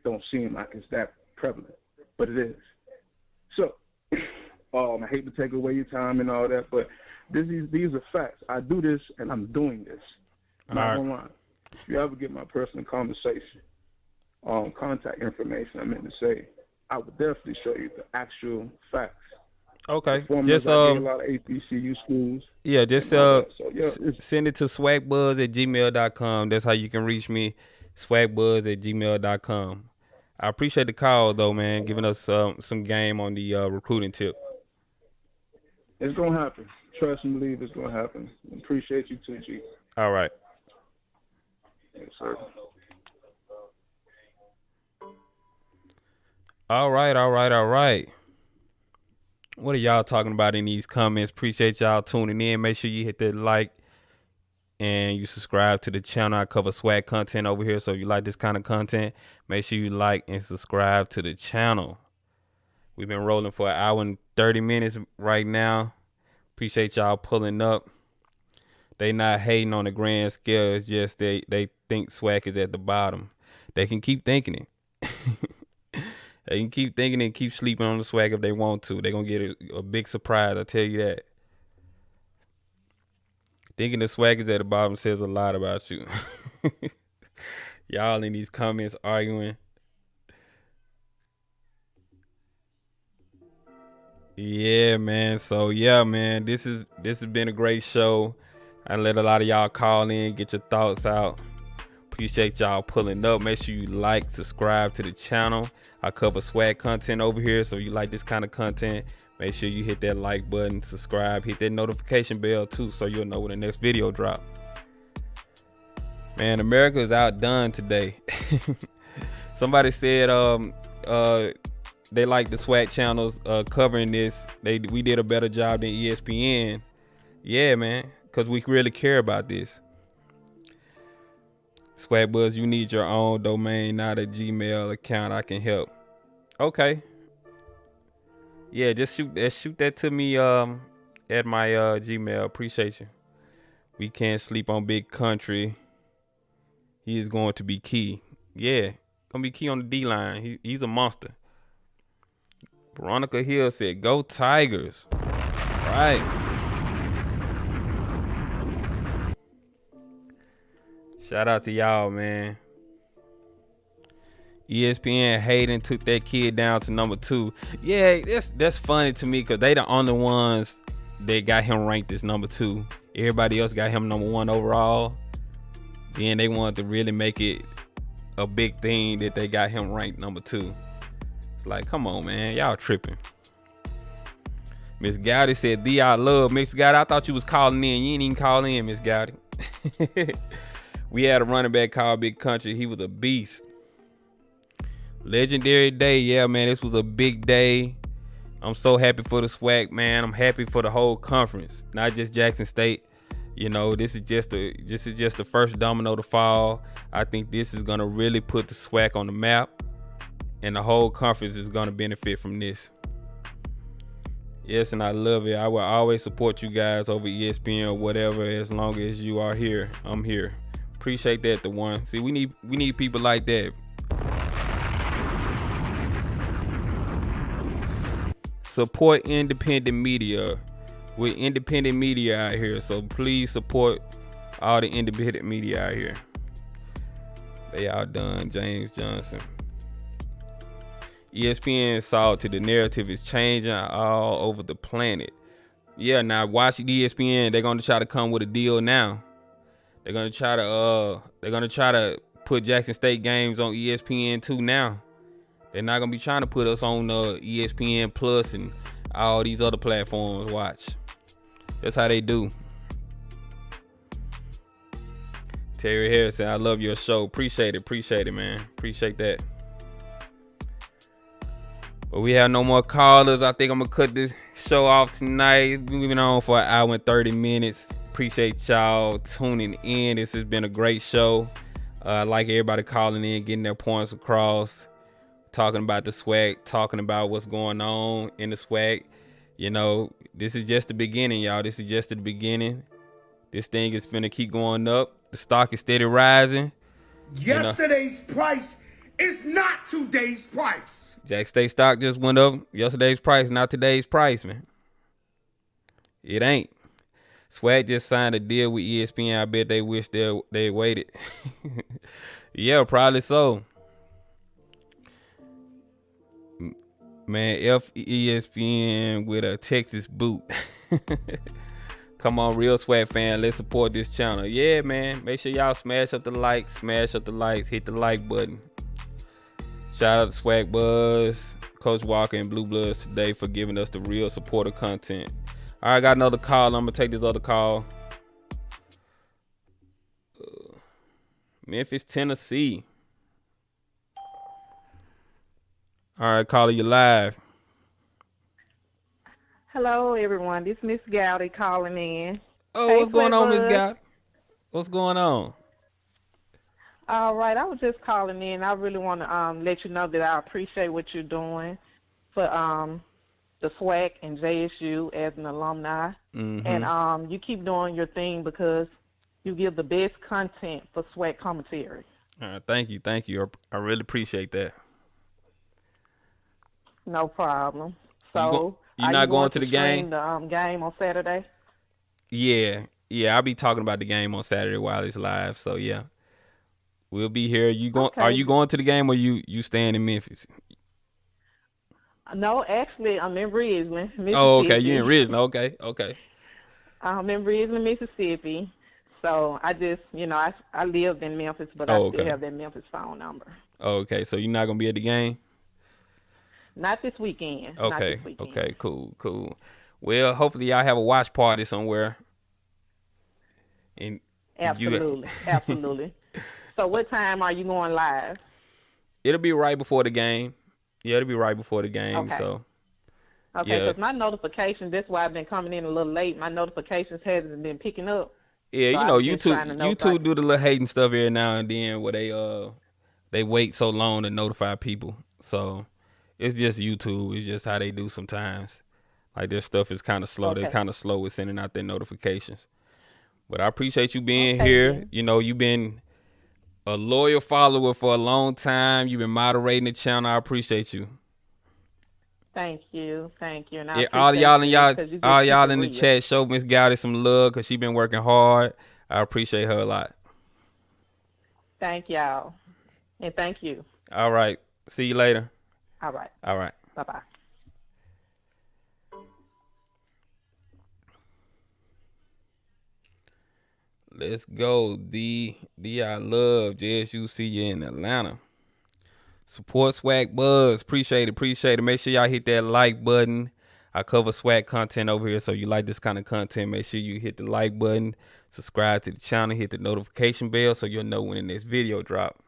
don't seem like it's that prevalent, but it is. So, I hate to take away your time and all that, but these are facts. I do this, and I'm doing this. Not gonna lie. If you ever get my personal conversation, contact information, I meant to say, I would definitely show you the actual facts. Okay. Just Just I did a lot of HBCU schools. Yeah, just it's send it to swagbuzz@gmail.com. That's how you can reach me, swagbuzz@gmail.com. I appreciate the call though, man, giving us some game on the recruiting tip. It's gonna happen. Trust and believe it's gonna happen. Appreciate you too, G. All right. Yes, sir. All right. What are y'all talking about in these comments? Appreciate y'all tuning in. Make sure you hit that like and you subscribe to the channel. I cover swag content over here. So if you like this kind of content, make sure you like and subscribe to the channel. We've been rolling for 1 hour and 30 minutes right now. Appreciate y'all pulling up. They not hating on the grand scale. It's just they think swag is at the bottom. They can keep thinking it. They can keep thinking and keep sleeping on the swag if they want to. They're going to get a big surprise, I tell you that. Thinking the swag is at the bottom says a lot about you. Y'all in these comments arguing. Yeah, man. So, yeah, man. This has been a great show. I let a lot of y'all call in, get your thoughts out. Appreciate y'all pulling up. Make sure you like, subscribe to the channel. I cover swag content over here, so if you like this kind of content, make sure you hit that like button, subscribe, hit that notification bell too, so you'll know when the next video drop. Man, America is outdone today. Somebody said they like the swag channels covering this. We did a better job than ESPN. Yeah, man, because we really care about this. Swag Buzz, you need your own domain, not a Gmail account. I can help. Okay. Yeah, just shoot that to me at my Gmail. Appreciate you. We can't sleep on Big Country. He is going to be key. Yeah, gonna be key on the D line. He's a monster. Veronica Hill said, "Go Tigers!" Right. Shout out to y'all, man. ESPN Hayden took that kid down to number 2. Yeah, that's funny to me because they the only ones that got him ranked as number 2. Everybody else got him number 1 overall. Then they wanted to really make it a big thing that they got him ranked number 2. It's like, come on, man. Y'all tripping. Miss Gowdy said, I love Miss Gowdy. I thought you was calling in. You ain't even call in, Miss Gowdy. We had a running back called Big Country. He was a beast. Legendary day. Yeah, man, this was a big day. I'm so happy for the SWAC, man. I'm happy for the whole conference, not just Jackson State. You know, this is just the first domino to fall. I think this is gonna really put the SWAC on the map, and the whole conference is gonna benefit from this. Yes, and I love it. I will always support you guys over ESPN or whatever, as long as you are here. I'm here. Appreciate that, the one. See, we need people like that. Support independent media. We're independent media out here, so please support all the independent media out here. They all done. James Johnson. ESPN saw to the narrative is changing all over the planet. Yeah, now watch ESPN. They're gonna try to come with a deal now. They're gonna try to put Jackson State games on ESPN 2 now. They're not gonna be trying to put us on ESPN Plus and all these other platforms. Watch. That's how they do. Terry Harris said, I love your show. Appreciate it, man. Appreciate that. But we have no more callers. I think I'm going to cut this show off tonight. We've been on for 1 hour and 30 minutes. Appreciate y'all tuning in. This has been a great show. I like everybody calling in, getting their points across, talking about the SWAC, talking about what's going on in the SWAC. You know, this is just the beginning, y'all. This is just the beginning. This thing is finna keep going up. The stock is steady rising. Yesterday's price is not today's price. Jack State stock just went up. Yesterday's price, not today's price, man. It ain't. SWAC just signed a deal with ESPN. I bet they wish they waited. Yeah, probably so. Man, F ESPN with a Texas boot. Come on, real SWAC fan. Let's support this channel. Yeah, man. Make sure y'all smash up the likes. Hit the like button. Shout out to SWAC Buzz, Coach Walker, and Blue Bloods today for giving us the real supporter content. All right, got another call. I'm going to take this other call. Memphis, Tennessee. All right, caller, you live. Hello, everyone. This is Miss Gowdy calling in. Oh, hey, what's going on, Miss Buzz. Gowdy? What's going on? All right, I was just calling in. I really want to let you know that I appreciate what you're doing for the SWAC and JSU as an alumni. Mm-hmm. And you keep doing your thing because you give the best content for SWAC commentary. Thank you. I really appreciate that. No problem. So, you're not going to the stream game? The game on Saturday? Yeah, I'll be talking about the game on Saturday while it's live. So yeah, we'll be here. Okay. Are you going to the game or you staying in Memphis? No, actually, I'm in Ridgeland, Mississippi. Oh, okay, you in Ridgeland. Okay. I'm in Ridgeland, Mississippi. So I just, I lived in Memphis, but I still have that Memphis phone number. Okay, so you're not gonna be at the game? Not this weekend. Okay. Cool. Well, hopefully y'all have a watch party somewhere. And Absolutely. So what time are you going live? It'll be right before the game. Yeah, it'll be right before the game. Okay. So. Okay, yeah. because my notifications, that's why I've been coming in a little late. My notifications hasn't been picking up. Yeah, So YouTube do the little hating stuff every now and then where they wait so long to notify people. So it's just YouTube. It's just how they do sometimes. Like their stuff is kind of slow. Okay. They're kind of slow with sending out their notifications. But I appreciate you being here. You've been a loyal follower for a long time. You've been moderating the channel. I appreciate you. Thank you. And All y'all in the real. chat, show Miss Gowdy some love because she been working hard. I appreciate her a lot. Thank y'all. And thank you. All right. See you later. All right. Bye-bye. Let's go. I love JSU. See you in Atlanta. Support SWAC Buzz. Appreciate it. Make sure y'all hit that like button. I cover SWAC content over here, so you like this kind of content, make sure you hit the like button, subscribe to the channel, hit the notification bell so you'll know when the next video drop.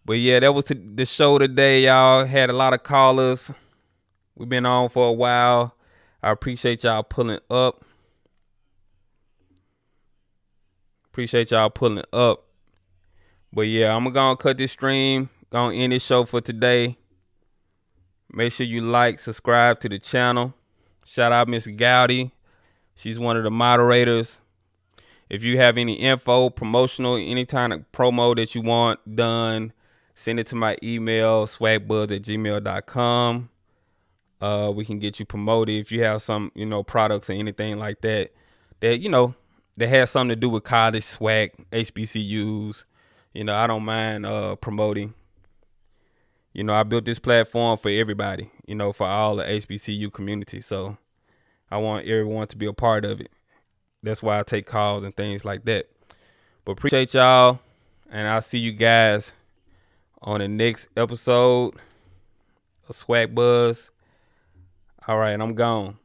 But yeah, that was the show today, y'all. Had a lot of callers. We've been on for a while. I appreciate y'all pulling up. But yeah, I'm gonna cut this stream. Gonna end this show for today. Make sure you like, subscribe to the channel. Shout out Miss Gowdy. She's one of the moderators. If you have any info, promotional, any kind of promo that you want done, send it to my email, swagbuzz@gmail.com. We can get you promoted if you have some, products or anything like that, that has something to do with college, swag, HBCUs. I don't mind promoting. I built this platform for everybody, for all the HBCU community. So I want everyone to be a part of it. That's why I take calls and things like that. But appreciate y'all, and I'll see you guys on the next episode of Swag Buzz. All right, I'm gone.